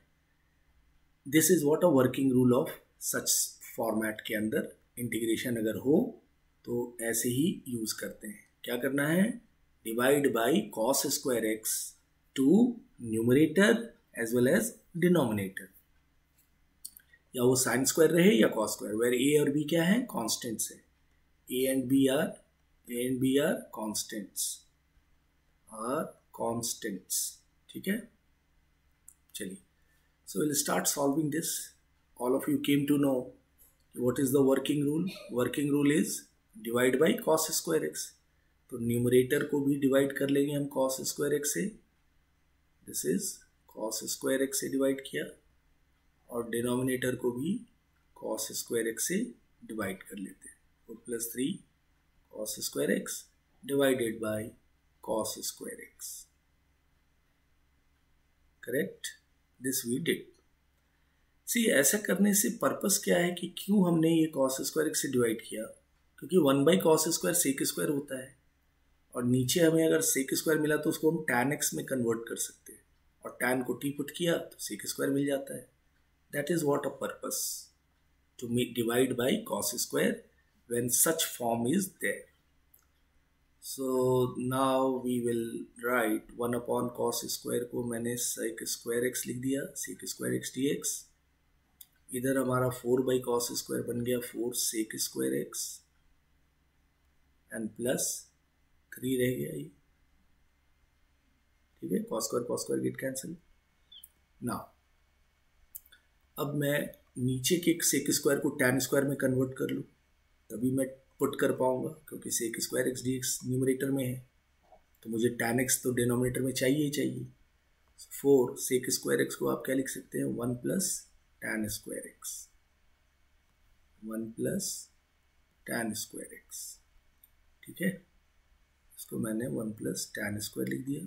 This is what a working rule of such format के अंदर इंटीग्रेशन अगर हो तो ऐसे ही यूज करते हैं. क्या करना है? Divide by cos square x to numerator as well as denominator, या वो साइन स्क्वायर रहे या कॉस स्क्वायर, वेर ए और बी क्या है? कॉन्स्टेंट्स है. A and b are constants. ठीक है. चलिए, so will start solving this. All of you came to know what is the working rule. Working rule is divide by cos square x. तो न्यूमरेटर को भी डिवाइड कर लेंगे हम कॉस स्क्वायर एक्स से. This is cos square x से डिवाइड किया, और डिनोमिनेटर को भी कॉस स्क्वायर एक्स से डिवाइड कर लेते हैं. 4 + 3 cos square x divided by cos square x. Correct? This we did. See, ऐसा करने से पर्पस क्या है कि क्यों हमने ये cos square x से डिवाइड किया? क्योंकि 1/cos square sec square होता है, और नीचे हमें अगर sec square मिला तो उसको हम tan x में कन्वर्ट कर सकते हैं, और tan को t पुट किया तो sec square मिल जाता है. That is what a purpose, to divide by cos square when such form is there. So now we will write 1/cos square को मैंने sec square x लिख दिया, sec square x dx. इधर हमारा 4/cos square बन गया 4 sec square x, and plus 3 रह गया ये. ठीक है. cos square get cancel. Now अब मैं नीचे के sec square को tan square में कन्वर्ट कर लूँ, तभी मैं पुट कर पाऊंगा, क्योंकि sec square x dx numerator में है, तो मुझे tan x तो डिनोमिनेटर में चाहिए ही चाहिए. 4 sec square x को आप क्या लिख सकते हैं? 1 + tan square x. 1 + tan square x. ठीक है. इसको मैंने 1 + tan square लिख दिया,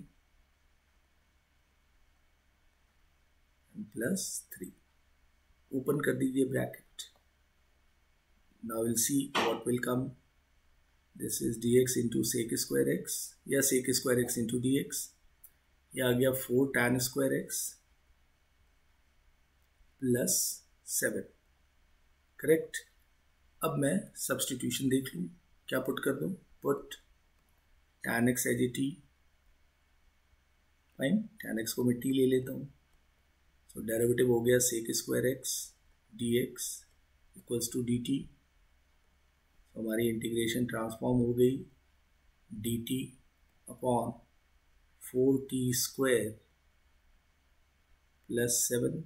प्लस 3. ओपन कर दीजिए bracket. Now we'll see what will come. This is dx into sec square x, या sec square x into dx. ये आ गया 4 tan square x plus 7. Correct. अब मैं सब्सटीट्यूशन देख लूँ, क्या पुट कर दूँ? Put tan x as a t. Fine. tan x को मैं t ले लेता हूँ. सो डेरिवेटिव हो गया sec square x dx equals to dt. हमारी इंटीग्रेशन ट्रांसफॉर्म हो गई dt अपॉन 4t² प्लस 7.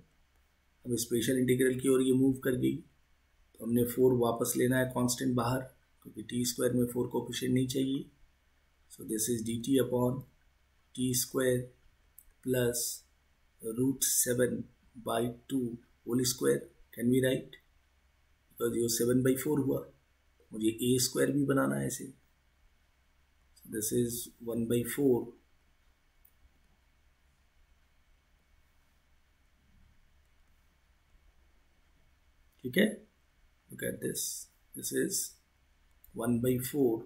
अब स्पेशल इंटीग्रल की ओर ये मूव कर गई, तो हमने 4 वापस लेना है कांस्टेंट बाहर, क्योंकि टी स्क्वायर में 4 कोफिशिएंट नहीं चाहिए. So this is d t upon t square plus √7/2 whole square. Can we write? Because ये 7/4 हुआ, मुझे ए स्क्वायर भी बनाना है इसे. दिस इज 1/4 ठीक है. लुक एट दिस इज 1/4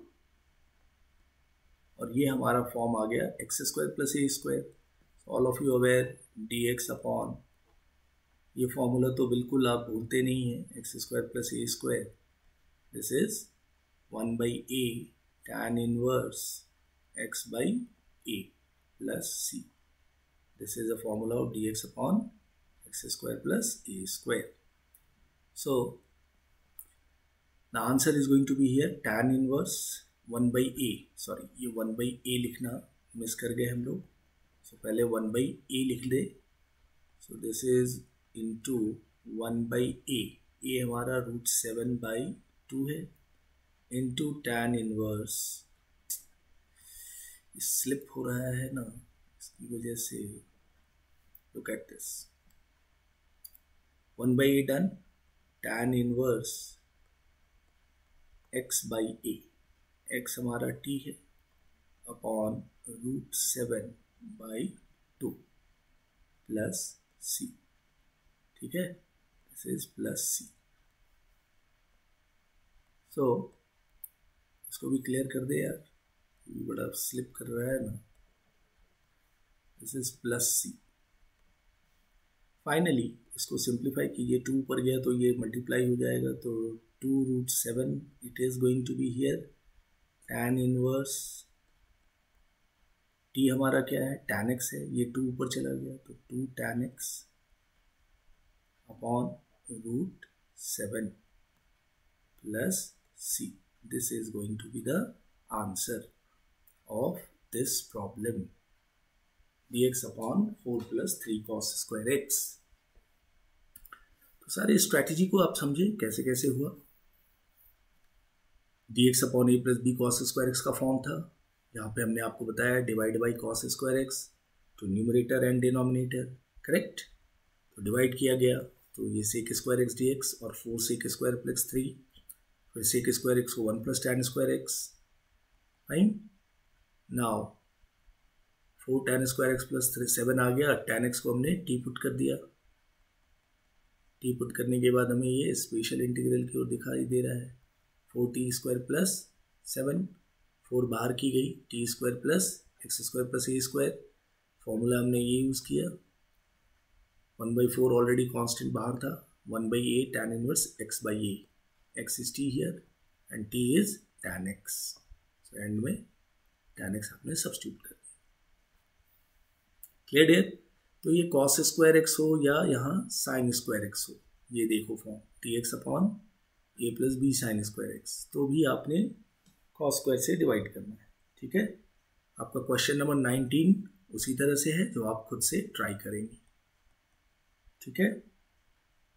और ये हमारा फॉर्म आ गया x square plus a square. All of you aware D x upon, ये फॉर्मूला तो बिल्कुल आप भूलते नहीं हैं, x square plus a square. This is 1/a tan inverse x by a plus c. This is a formula of dx upon x square plus a square. So the answer is going to be here tan inverse 1/a. Sorry, ये 1/a लिखना मिस कर गए हम लोग. So पहले 1/a लिख दे. So this is into 1/a. a हमारा √7/2 है into tan inverse, स्लिप हो रहा है ना, इसकी वजह से. Look at this 1/a done. tan inverse x by a, x हमारा t है अपॉन √7/2 प्लस c. ठीक है, दिस इज प्लस c. सो इसको भी क्लियर कर दे यार, बड़ा स्लिप कर रहा है ना. This is plus c. Finally इसको सिंप्लीफाई कीजिए, 2 पर गया तो ये मल्टीप्लाई हो जाएगा, तो 2√7 it is going to be here. tan inverse t हमारा क्या है, tan x है, ये 2 ऊपर चला गया तो 2 tan x upon √7 plus c. This is going to be the answer of this problem. dx upon 4 plus 3 cos square x. तो सारे स्ट्रैटेजी को आप समझे कैसे कैसे हुआ. dx upon a plus b cos square x का फॉर्म था, यहाँ पे हमने आपको बताया divide by cos square x तो न्यूमरेटर एंड डिनोमिनेटर. करेक्ट, तो डिवाइड किया गया तो ये sec square x dx और 4 sec square प्लस 3, फिर sec square x को 1 plus tan square x. Fine. Now 4 tan square x plus 7 आ गया, tan x को हमने t पुट कर दिया. t पुट करने के बाद हमें ये स्पेशल इंटीग्रल की ओर दिखाई दे रहा है. 4t स्क्वायर प्लस 7, 4 बाहर की गई, t square plus x square plus a square. Formula हमने ये यूज़ किया. 1/4 ऑलरेडी कांस्टेंट बाहर था. 1/a tan inverse x by a. x is t here and t is tan x. So and में tan x आपने सब्स्टिट्यूट कर दिया. क्लियर है? तो ये cos स्क्वायर x हो या यहाँ sin स्क्वायर x हो, ये देखो form dx upon a plus b sine square x, तो भी आपने cos स्क्वायर से डिवाइड करना है. ठीक है, आपका क्वेश्चन नंबर 19 उसी तरह से है जो आप खुद से ट्राई करेंगे. ठीक है,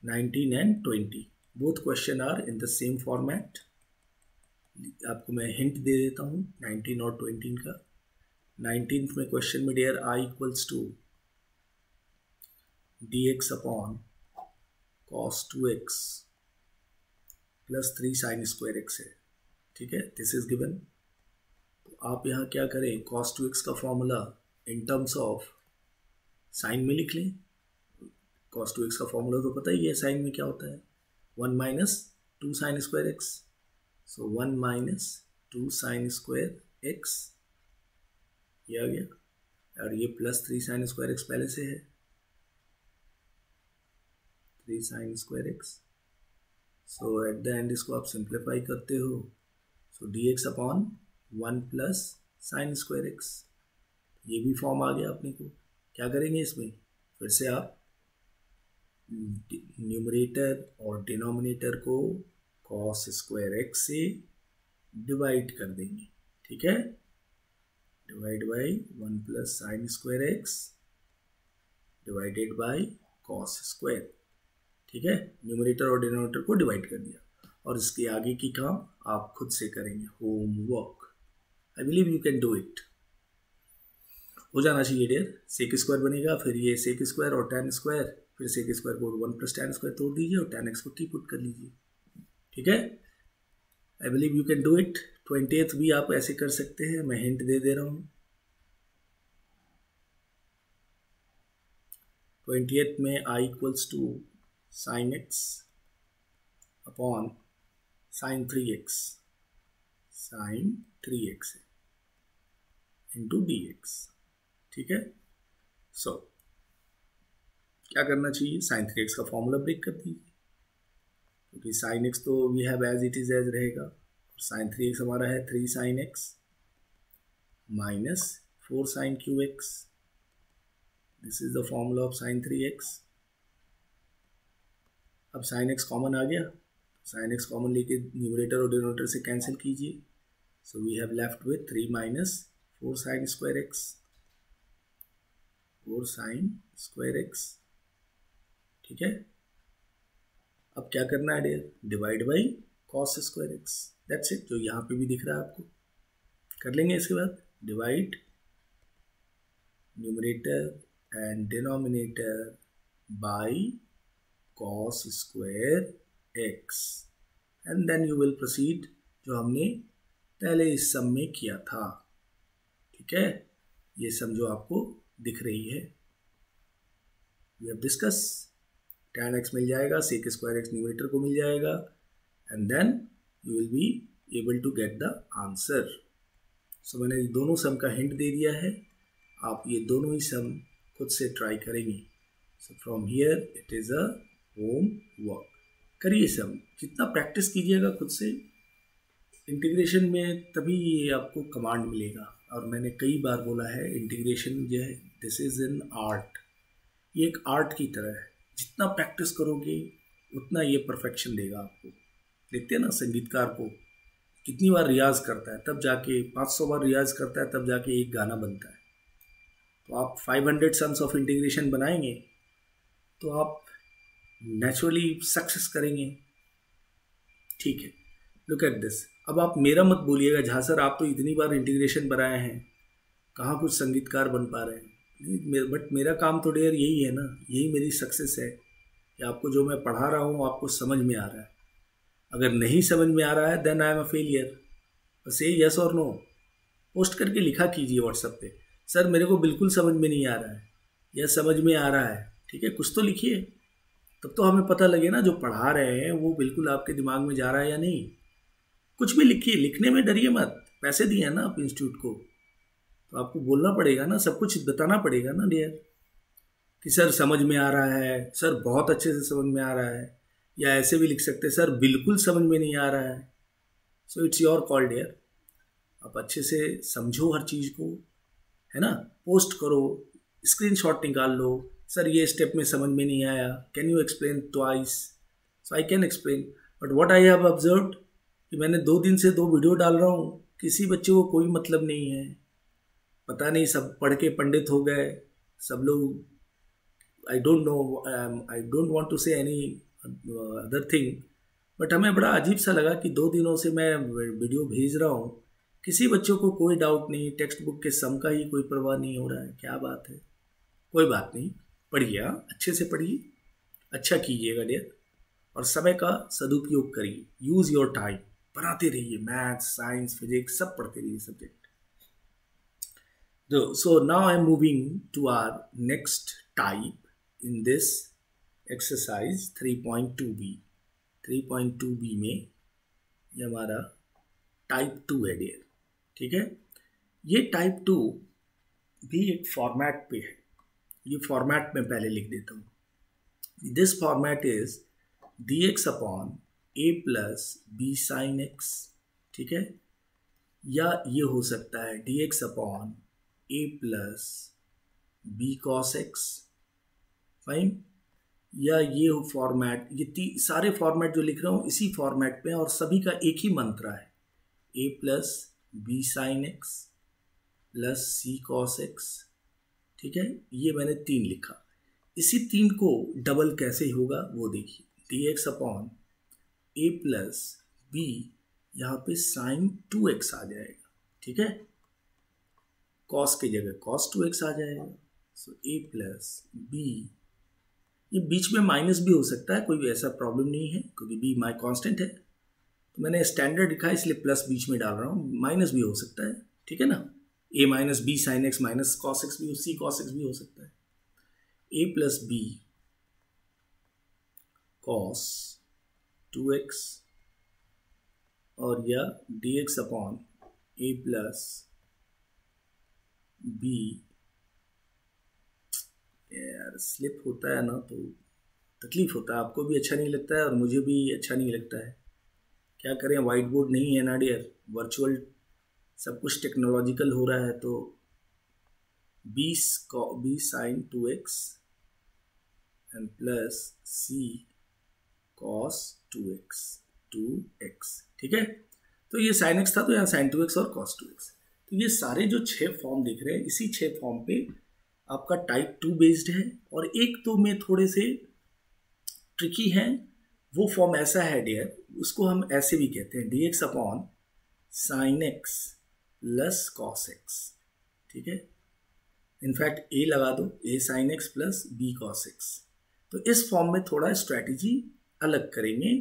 19 and 20 both question are in the same format. आपको मैं हिंट दे देता हूँ 19 और 20 का. 19th में क्वेश्चन में dear i equals to dx upon cos 2x plus 3 sine square x है. ठीक है, दिस इज गिवन. तो आप यहाँ क्या करें, cos 2x का formula in terms of sine में लिख लें. cos 2x का फॉर्मूला तो पता ही है, साइन में क्या होता है, 1 माइनस 2 साइन स्क्वायर x. सो 1 माइनस 2 साइन स्क्वायर x ये आ गया, और ये प्लस 3 साइन स्क्वायर x पहले से है, 3 sine square x. So eight the and इसको आप सिंप्लीफाई करते हो, सो dx upon 1 plus sign square x. ये भी फॉर्म आ गया अपने को. क्या करेंगे इसमें, फिर से आप न्यूमरेटर और डिनोमिनेटर को cos स्क्वायर x से डिवाइड कर देंगे. ठीक है, divide by 1 plus sign square x divided by cos square. ठीक है, न्यूमरेटर और डिनोमिनेटर को डिवाइड कर दिया. और इसके आगे की काम आप खुद से करेंगे, homework. I believe you can do it. हो जाना चाहिए डियर। सेक स्क्वायर बनेगा, फिर ये सेक स्क्वायर और tan स्क्वायर, फिर सेक स्क्वायर को 1 + tan स्क्वायर तोड़ दीजिए और tan x को t पुट कर लीजिए। ठीक है, I believe you can do it. 20th भी आप ऐसे कर सकते हैं, मैं हिंट दे रहा हूँ। 20th में I = sin x upon sin 3x, sin 3x into dx। ठीक है, सो क्या करना चाहिए, sin 3x का फॉर्मूला ब्रेक कर दीजिए, क्योंकि sin x तो we have as it is as रहेगा, और sin 3x हमारा है 3 sin x minus 4 sin qx। This is the formula of sin 3x। अब sin x कॉमन आ गया, sin x कॉमन लेके न्यूमरेटर और डिनोमिनेटर से कैंसिल कीजिए, so we have left with 3 minus 4 sin square x, 4 sin square x। ठीक है, अब क्या करना है dear, divide by cos square x, that's it, जो यहाँ पे भी दिख रहा है आपको। कर लेंगे इसके बाद, divide numerator and denominator by cos square x, and then you will proceed जो हमने पहले इस सम में किया था। ठीक है, ये सम जो आपको दिख रही है, we have discuss. tan x मिल जाएगा, सेक स्क्वायर x न्यूमरेटर को मिल जाएगा, and then you will be able to get the answer. So मैंने दोनों सम का हिंट दे दिया है, आप ये दोनों ही सम खुद से ट्राई करेंगे। So from here it is a home work. करिए सम, जितना प्रैक्टिस कीजिएगा खुद से इंटीग्रेशन में, तभी ये आपको कमांड मिलेगा। और मैंने कई बार बोला है, इंटीग्रेशन जो है दिस इज़ एन आर्ट, ये एक आर्ट की तरह है। जितना प्रैक्टिस करोगे उतना ये परफेक्शन देगा आपको। देखते हैं ना संगीतकार को कितनी बार रियाज करता है, तब जाके 500 बार रियाज करता है, तब जाके एक गाना बनता है। तो आप 500 सम्स ऑफ इंटीग्रेशन बनाएंगे तो आप नेचुरली सक्सेस करेंगे। ठीक है, लुक एट दिस। अब आप मेरा मत बोलिएगा, जहाँ सर आप तो इतनी बार इंटीग्रेशन बनाए हैं, कहाँ कुछ संगीतकार बन पा रहे हैं। नहीं, बट मेरा काम तो डियर यही है ना, यही मेरी सक्सेस है कि आपको जो मैं पढ़ा रहा हूँ आपको समझ में आ रहा है। अगर नहीं समझ में आ रहा है then I am a failure. बस ये यस और नो पोस्ट करके लिखा कीजिए व्हाट्सएप पे, सर मेरे को बिल्कुल समझ में नहीं आ रहा है या समझ में आ रहा है। ठीक है, कुछ तो लिखिए, तब तो हमें पता लगे ना जो पढ़ा रहे हैं वो बिल्कुल आपके दिमाग में जा रहा है या नहीं। कुछ भी लिखिए, लिखने में डरिए मत, पैसे दिए हैं ना आप इंस्टीट्यूट को, तो आपको बोलना पड़ेगा ना, सब कुछ बताना पड़ेगा ना डियर, कि सर समझ में आ रहा है, सर बहुत अच्छे से समझ में आ रहा है, या ऐसे भी लिख सकते हैं सर बिल्कुल समझ में नहीं आ रहा है। So it's your call dear, आप अच्छे से समझो हर चीज़ को, है ना। पोस्ट करो, स्क्रीनशॉट निकाल लो, सर ये स्टेप में समझ में नहीं आया, can you explain twice. So I can explain, but what I have observed कि मैंने 2 दिन से 2 वीडियो डाल रहा हूँ, किसी बच्चे को कोई मतलब नहीं है, पता नहीं सब पढ़ के पंडित हो गए सब लोग। I don't know, I don't want to say any other thing, but हमें बड़ा अजीब सा लगा कि 2 दिनों से मैं वीडियो भेज रहा हूँ, किसी बच्चों को कोई डाउट नहीं, टेक्स्ट बुक के सम का ही कोई परवाह नहीं हो रहा है। क्या बात है, कोई बात नहीं, पढ़िए, अच्छे से पढ़िए, अच्छा कीजिएगा डियर, और समय का सदुपयोग करिए, यूज़ योर टाइम, पढ़ाते रहिए, मैथ्स साइंस फिजिक्स सब पढ़ते रहिए subject. So now I am moving to our next type in this exercise 3.2b। 3.2b में ये हमारा टाइप 2 है डियर। ठीक है, ये टाइप 2 भी एक फॉर्मेट पे है, ये फॉर्मेट में पहले लिख देता हूँ। This format is dx upon a plus b sine x। ठीक है, या ये हो सकता है dx upon a plus b cos x, fine. या ये फॉर्मेट, ये सारे फॉर्मेट जो लिख रहा हूँ इसी फॉर्मेट पे, और सभी का एक ही मंत्र है, a plus b sine x plus c cos x. ठीक है, ये मैंने 3 लिखा। इसी 3 को डबल कैसे होगा वो देखिए, dx upon a plus b यहाँ पे साइन 2x आ जाएगा, ठीक है, कॉस की जगह कॉस 2x आ जाएगा। सो a प्लस बी, ये बीच में माइनस भी हो सकता है, कोई ऐसा प्रॉब्लम नहीं है क्योंकि b माई कांस्टेंट है, तो मैंने स्टैंडर्ड लिखा है इसलिए प्लस बीच में डाल रहा हूँ, माइनस भी हो सकता है, ठीक है ना, a minus b sine x minus cos x भी, सी कॉस एक्स भी हो सकता है। a plus b cos 2x और या dx upon a plus b, यार स्लिप होता है ना तो तकलीफ होता है, आपको भी अच्छा नहीं लगता है और मुझे भी अच्छा नहीं लगता है, क्या करें, वाइट बोर्ड नहीं है ना डियर, वर्चुअल सब कुछ टेक्नोलॉजिकल हो रहा है, तो b sine 2x and plus c cos 2x, ठीक है, तो ये साइन x था तो यहाँ साइन 2x और कॉस 2x, तो ये सारे जो 6 फॉर्म दिख रहे हैं इसी 6 फॉर्म पे आपका टाइप 2 बेस्ड है, और एक तो में थोड़े से ट्रिकी हैं, वो फॉर्म ऐसा है डियर, उसको हम ऐसे भी कहते हैं dx upon sine x plus cos x, ठीक है, इनफैक्ट a लगा दो, a sine x plus b cos x, तो इस फॉर्म में थोड़ा स्ट्रैटेजी अलग करेंगे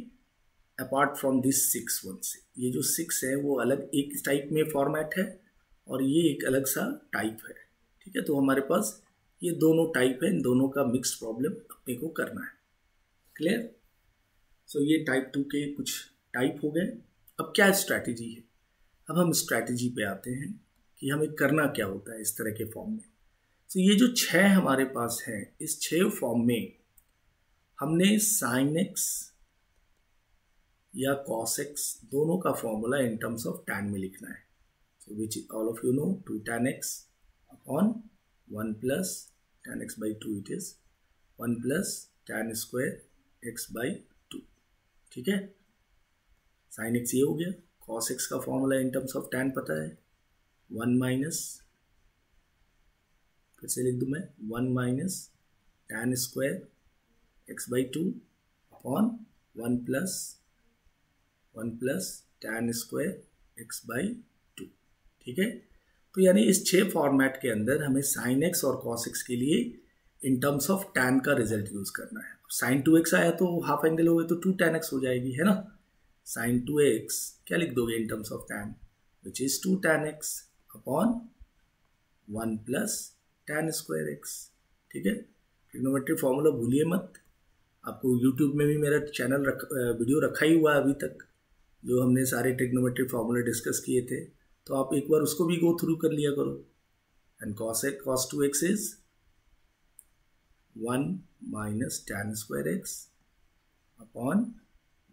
अपार्ट फ्रॉम दिस 6 वन से, ये जो 6 है वो अलग एक टाइप में फॉर्मेट है और ये एक अलग सा टाइप है, ठीक है, तो हमारे पास ये दोनों टाइप है, इन दोनों का मिक्स्ड प्रॉब्लम अपने को करना है, क्लियर। सो ये टाइप 2 के कुछ टाइप हो गए। अब क्या स्ट्रैटेजी है, अब हम स्ट्रैटेजी पे आते हैं कि हमें करना क्या होता है इस तरह के फॉर्म में। तो ये जो 6 हमारे पास है, इस 6 फॉर्म में हमने साइन एक्स या कॉस एक्स दोनों का formula in terms of tan में लिखना है, so which all of you know 2 tan x upon 1 plus tan x by 2, it is 1 plus tan square x by 2, ठीक है, साइन एक्स ये हो गया, कॉस एक्स का formula in terms of tan पता है 1 माइनस, फिर से लिख दूं मैं 1 minus tan square x by 2 upon 1 plus tan square x by 2, ठीक है, तो यानी इस 6 फॉर्मेट के अंदर हमें साइन एक्स और कॉस एक्स के लिए इन टर्म्स ऑफ टैन का रिजल्ट यूज करना है। साइन 2x आया तो हाफ एंगल हो गए तो 2 tan x हो जाएगी, है ना, साइन 2x क्या लिख दोगे इन terms of tan, which is 2 tan x upon 1 plus tan square x, ठीक है, ट्रिग्नोमेट्री फॉर्मूला भूलिए मत, आपको यूट्यूब में भी मेरा चैनल वीडियो रखा ही हुआ है अभी तक, जो हमने सारे ट्रिग्नोमेट्री फॉर्मूले डिस्कस किए थे, तो आप एक बार उसको भी गो थ्रू कर लिया करो। And cos 2x is 1 minus tan square x upon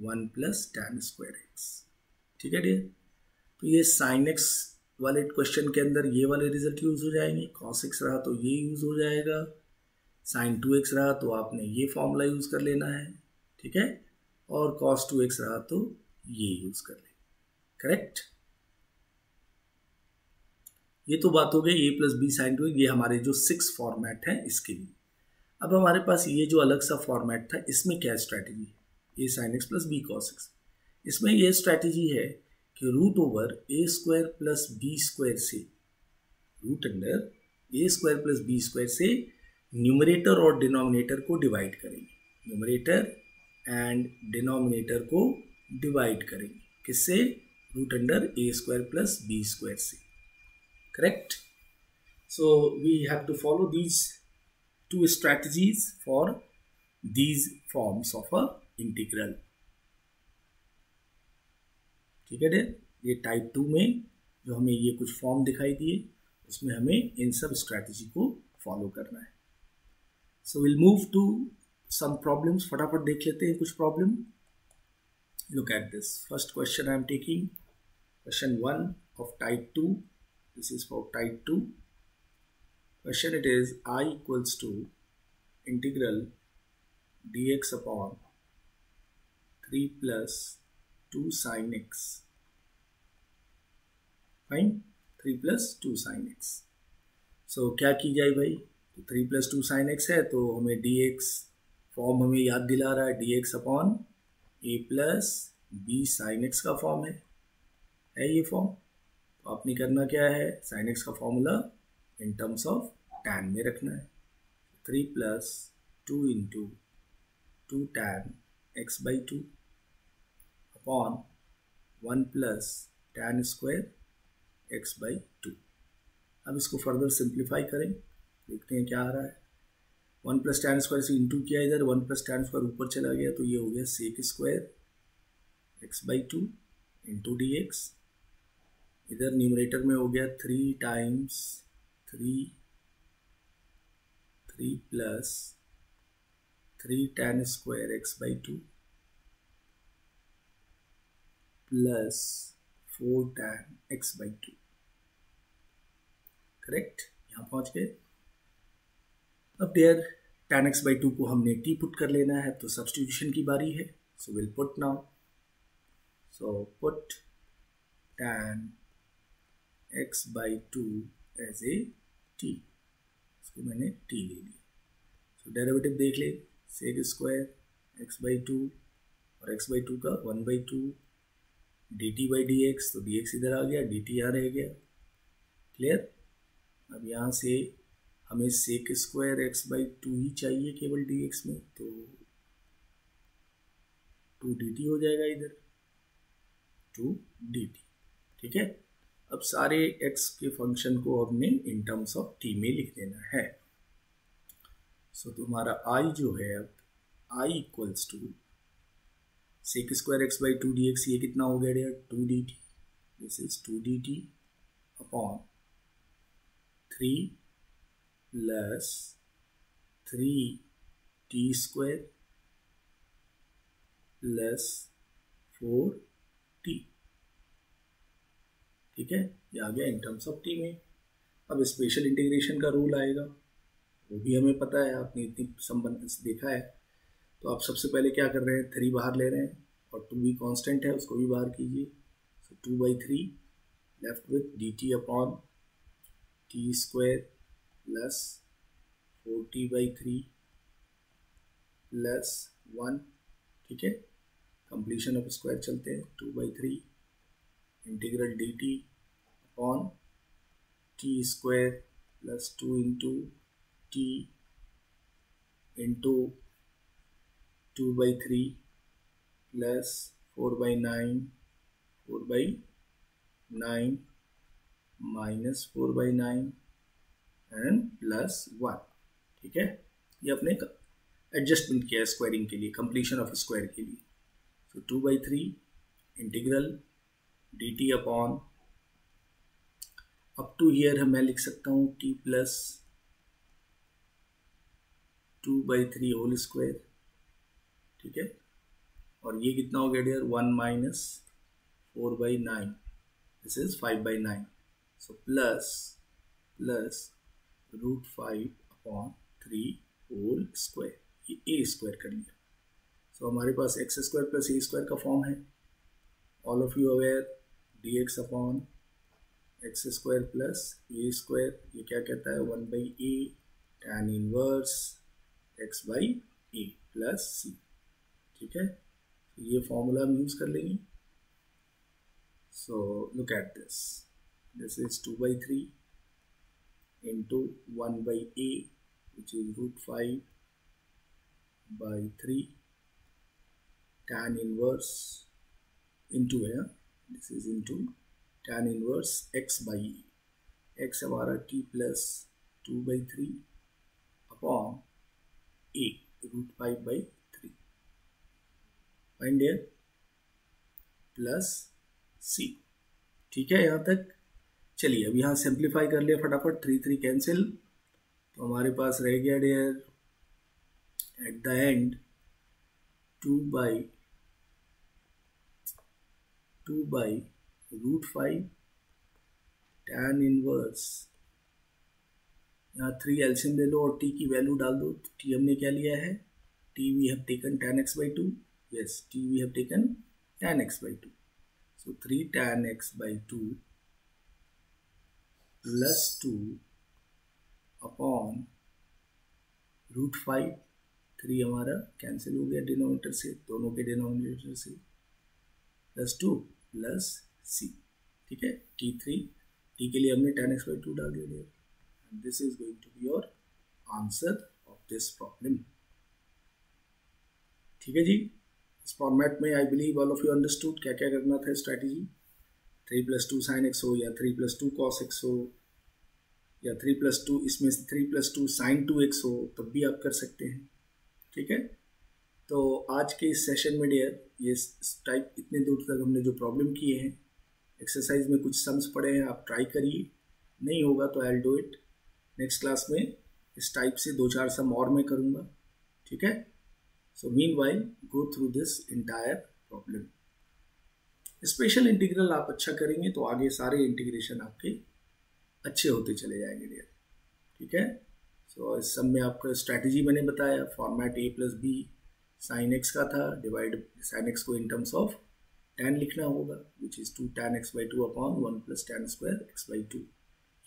1 plus tan square x, ठीक है डियर, तो ये साइन x वाले क्वेश्चन के अंदर ये वाले रिजल्ट यूज हो जाएंगे, cos x रहा तो ये यूज हो जाएगा, साइन 2x रहा तो आपने ये फॉर्मूला यूज कर लेना है, ठीक है, और cos 2x रहा तो ये यूज कर ले, करेक्ट। ये तो बात हो गई a plus b sine 2x, ये हमारे जो 6 फॉर्मेट है इसके लिए। अब हमारे पास ये जो अलग सा फॉर्मेट था, इसमें क्या स्ट्रैटेजी है, a sine x plus b cos x, इसमें ये स्ट्रैटेजी है कि root over a square plus b square से, root under a square plus b square से न्यूमरेटर और डिनोमिनेटर को डिवाइड करेंगे, न्यूमरेटर एंड डिनोमिनेटर को डिवाइड करेंगे किससे, root under a square plus b square से, correct. So we have to follow these 2 strategies for these forms of a integral, ठीक है डियर, ये टाइप 2 में जो हमें ये कुछ फॉर्म दिखाई दिए उसमें हमें इन सब स्ट्रैटेजी को फॉलो करना है। So will move to some problems, फटाफट देख लेते हैं कुछ problem. Look at this first question I am taking, question 1 of type 2, this is for type 2 question. It is I equals to integral dx upon 3 plus 2 sin x, fine, 3 plus 2 sin x, so क्या की जाए भाई, तो 3 plus 2 sin x है तो हमें dx फॉर्म हमें याद दिला रहा है, dx अपॉन ए प्लस बी साइन एक्स का फॉर्म है ये फॉर्म। तो आपने करना क्या है, साइन एक्स का formula in terms of tan में रखना है। 3 plus 2 into 2 tan x by 2 upon 1 plus tan square x by 2। अब इसको फर्दर सिंप्लीफाई करें, देखते हैं क्या आ रहा है। 1 प्लस टैन स्क्वायर से इंटू किया, इधर 1 प्लस टैन स्क्वायर ऊपर चला गया, तो ये हो गया sec square x by 2 into d x. इधर न्यूमरेटर में हो गया 3 times 3 plus 3 tan square x by 2 plus 4 tan x by 2। Correct, यहाँ पहुँच गए। अब देयर tan x बाई 2 को हमने t पुट कर लेना है, तो सब्स्टिट्यूशन की बारी है। So will put now, so put tan x by 2 as a t, इसको मैंने t ले लिया। सो डेरिवेटिव देख ले, सेक स्क्वायर x बाई 2 और x बाई 2 का 1 by 2 dt by D x, तो dx इधर आ गया, dt यहाँ रह गया। क्लियर। अब यहाँ से हमें सेक स्क्वायर एक्स बाई 2 ही चाहिए केवल dx में, तो 2 dt हो जाएगा इधर, 2 dt। ठीक है। अब सारे x के फंक्शन को हमने इन टर्म्स ऑफ t में लिख देना है। सो तुम्हारा i जो है, अब i equals to sec square x by 2 dx, ये कितना हो गया, 2 dt। This is 2 dt upon 3 plus 3t square plus 4t। ठीक है, ये आ गया इन टर्म्स ऑफ t में। अब स्पेशल इंटीग्रेशन का रूल आएगा, वो भी हमें पता है, आपने इतनी संबंध देखा है। तो आप सबसे पहले क्या कर रहे हैं, 3 बाहर ले रहे हैं और 2 भी कांस्टेंट है, उसको भी बाहर कीजिए। सो 2 by 3 left with dt upon t square plus 4t by 3 plus 1। ठीक है, कंप्लीशन ऑफ स्क्वायर चलते हैं। 2 by 3 integral dt upon t square plus 2 into t into 2 by 3 plus 4 by 9, 4 by 9 minus 4 by 9 and plus 1। ठीक है, ये अपने एडजस्टमेंट किया है स्क्वायरिंग के लिए, कंप्लीशन ऑफ स्क्वायर के लिए। So 2 by 3 integral dt upon, up to here मैं लिख सकता हूँ t plus 2 by 3 whole square. ठीक है, और ये कितना हो गया dear, 1 minus 4 by 9, this is 5 by 9। So plus √5 upon 3 whole square, ये ए स्क्वायर कर लिया। सो हमारे पास x square plus a square का फॉर्म है। All of you aware, D x upon x square plus a square, ये क्या कहता है, 1 by a tan inverse x by a plus c. ठीक है, ये फॉर्मूला हम यूज कर लेंगे। So look at this, this is 2 by 3 into 1 by a, which is √5 by 3 tan inverse into here, this is into tan inverse x by a, x हमारा t plus 2 by 3 upon a √5 by 3, find here plus c। ठीक है, यहाँ तक। चलिए अब यहाँ सिंप्लीफाई कर लिया फटाफट, 3 3 कैंसिल, तो हमारे पास रह गया dear at the end 2 by √5 tan inverse, यहाँ 3 एल्सियम ले लो और t की वैल्यू डाल दो। तो t हमने क्या लिया है, t we have taken tan x by 2, yes t we have taken tan x by 2। So 3 tan x by 2 plus 2 upon √5 3 हमारा कैंसिल हो गया डिनोमिनेटर से, दोनों के डिनोमिनेटर से, +2 प्लस c, ठीक है। t के लिए हमने tan x by 2 डाल दिया। This is going to be your answer of this problem, ठीक है जी। इस फॉर्मेट में I believe all of you understood क्या क्या करना था स्ट्रैटेजी। 3 + 2 sin x हो या 3 + 2 cos x हो या 3 + 2 इसमें 3 + 2 sin 2x हो, तब भी आप कर सकते हैं, ठीक है। तो आज के इस सेशन में डियर ये टाइप इतने दूर तक हमने जो प्रॉब्लम किए हैं, एक्सरसाइज में कुछ सम्स पड़े हैं, आप ट्राई करिए, नहीं होगा तो I will do it next class में। इस टाइप से 2-4 सम और मैं करूँगा, ठीक है। So meanwhile go through this entire problem. Special integral आप अच्छा करेंगे तो आगे सारे इंटीग्रेशन आपके अच्छे होते चले जाएंगे डियर, ठीक है। सो इस सब में आपका स्ट्रैटेजी मैंने बताया, format a + b sin x का था, डिवाइड sin x को इन टर्म्स ऑफ tan लिखना होगा, विच is 2 tan x by 2 upon 1 + tan square x by 2।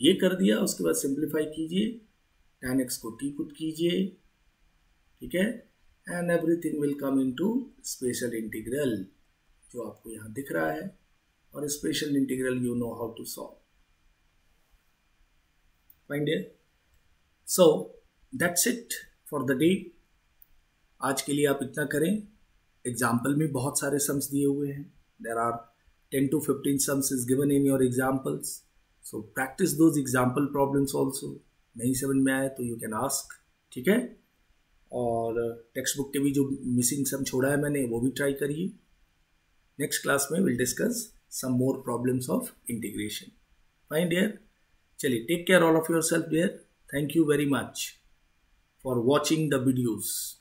ये कर दिया, उसके बाद सिंप्लीफाई कीजिए, tan x को t पुट कीजिए, ठीक है, and everything will come into special integral जो आपको यहाँ दिख रहा है, और special integral you know how to solve, fine dear. So that's it for the day. आज के लिए आप इतना करें। एग्जाम्पल में बहुत सारे सम्स दिए हुए हैं, there are 10 to 15 sums is given in your examples, so practice those example problems also. नहीं समझ में आए तो यू कैन आस्क, ठीक है। और टेक्स्ट बुक के भी जो मिसिंग सम छोड़ा है मैंने वो भी ट्राई करिए। नेक्स्ट क्लास में will discuss some more problems of integration, fine dear. चलिए, take care all of yourself dear, thank you very much for watching the videos.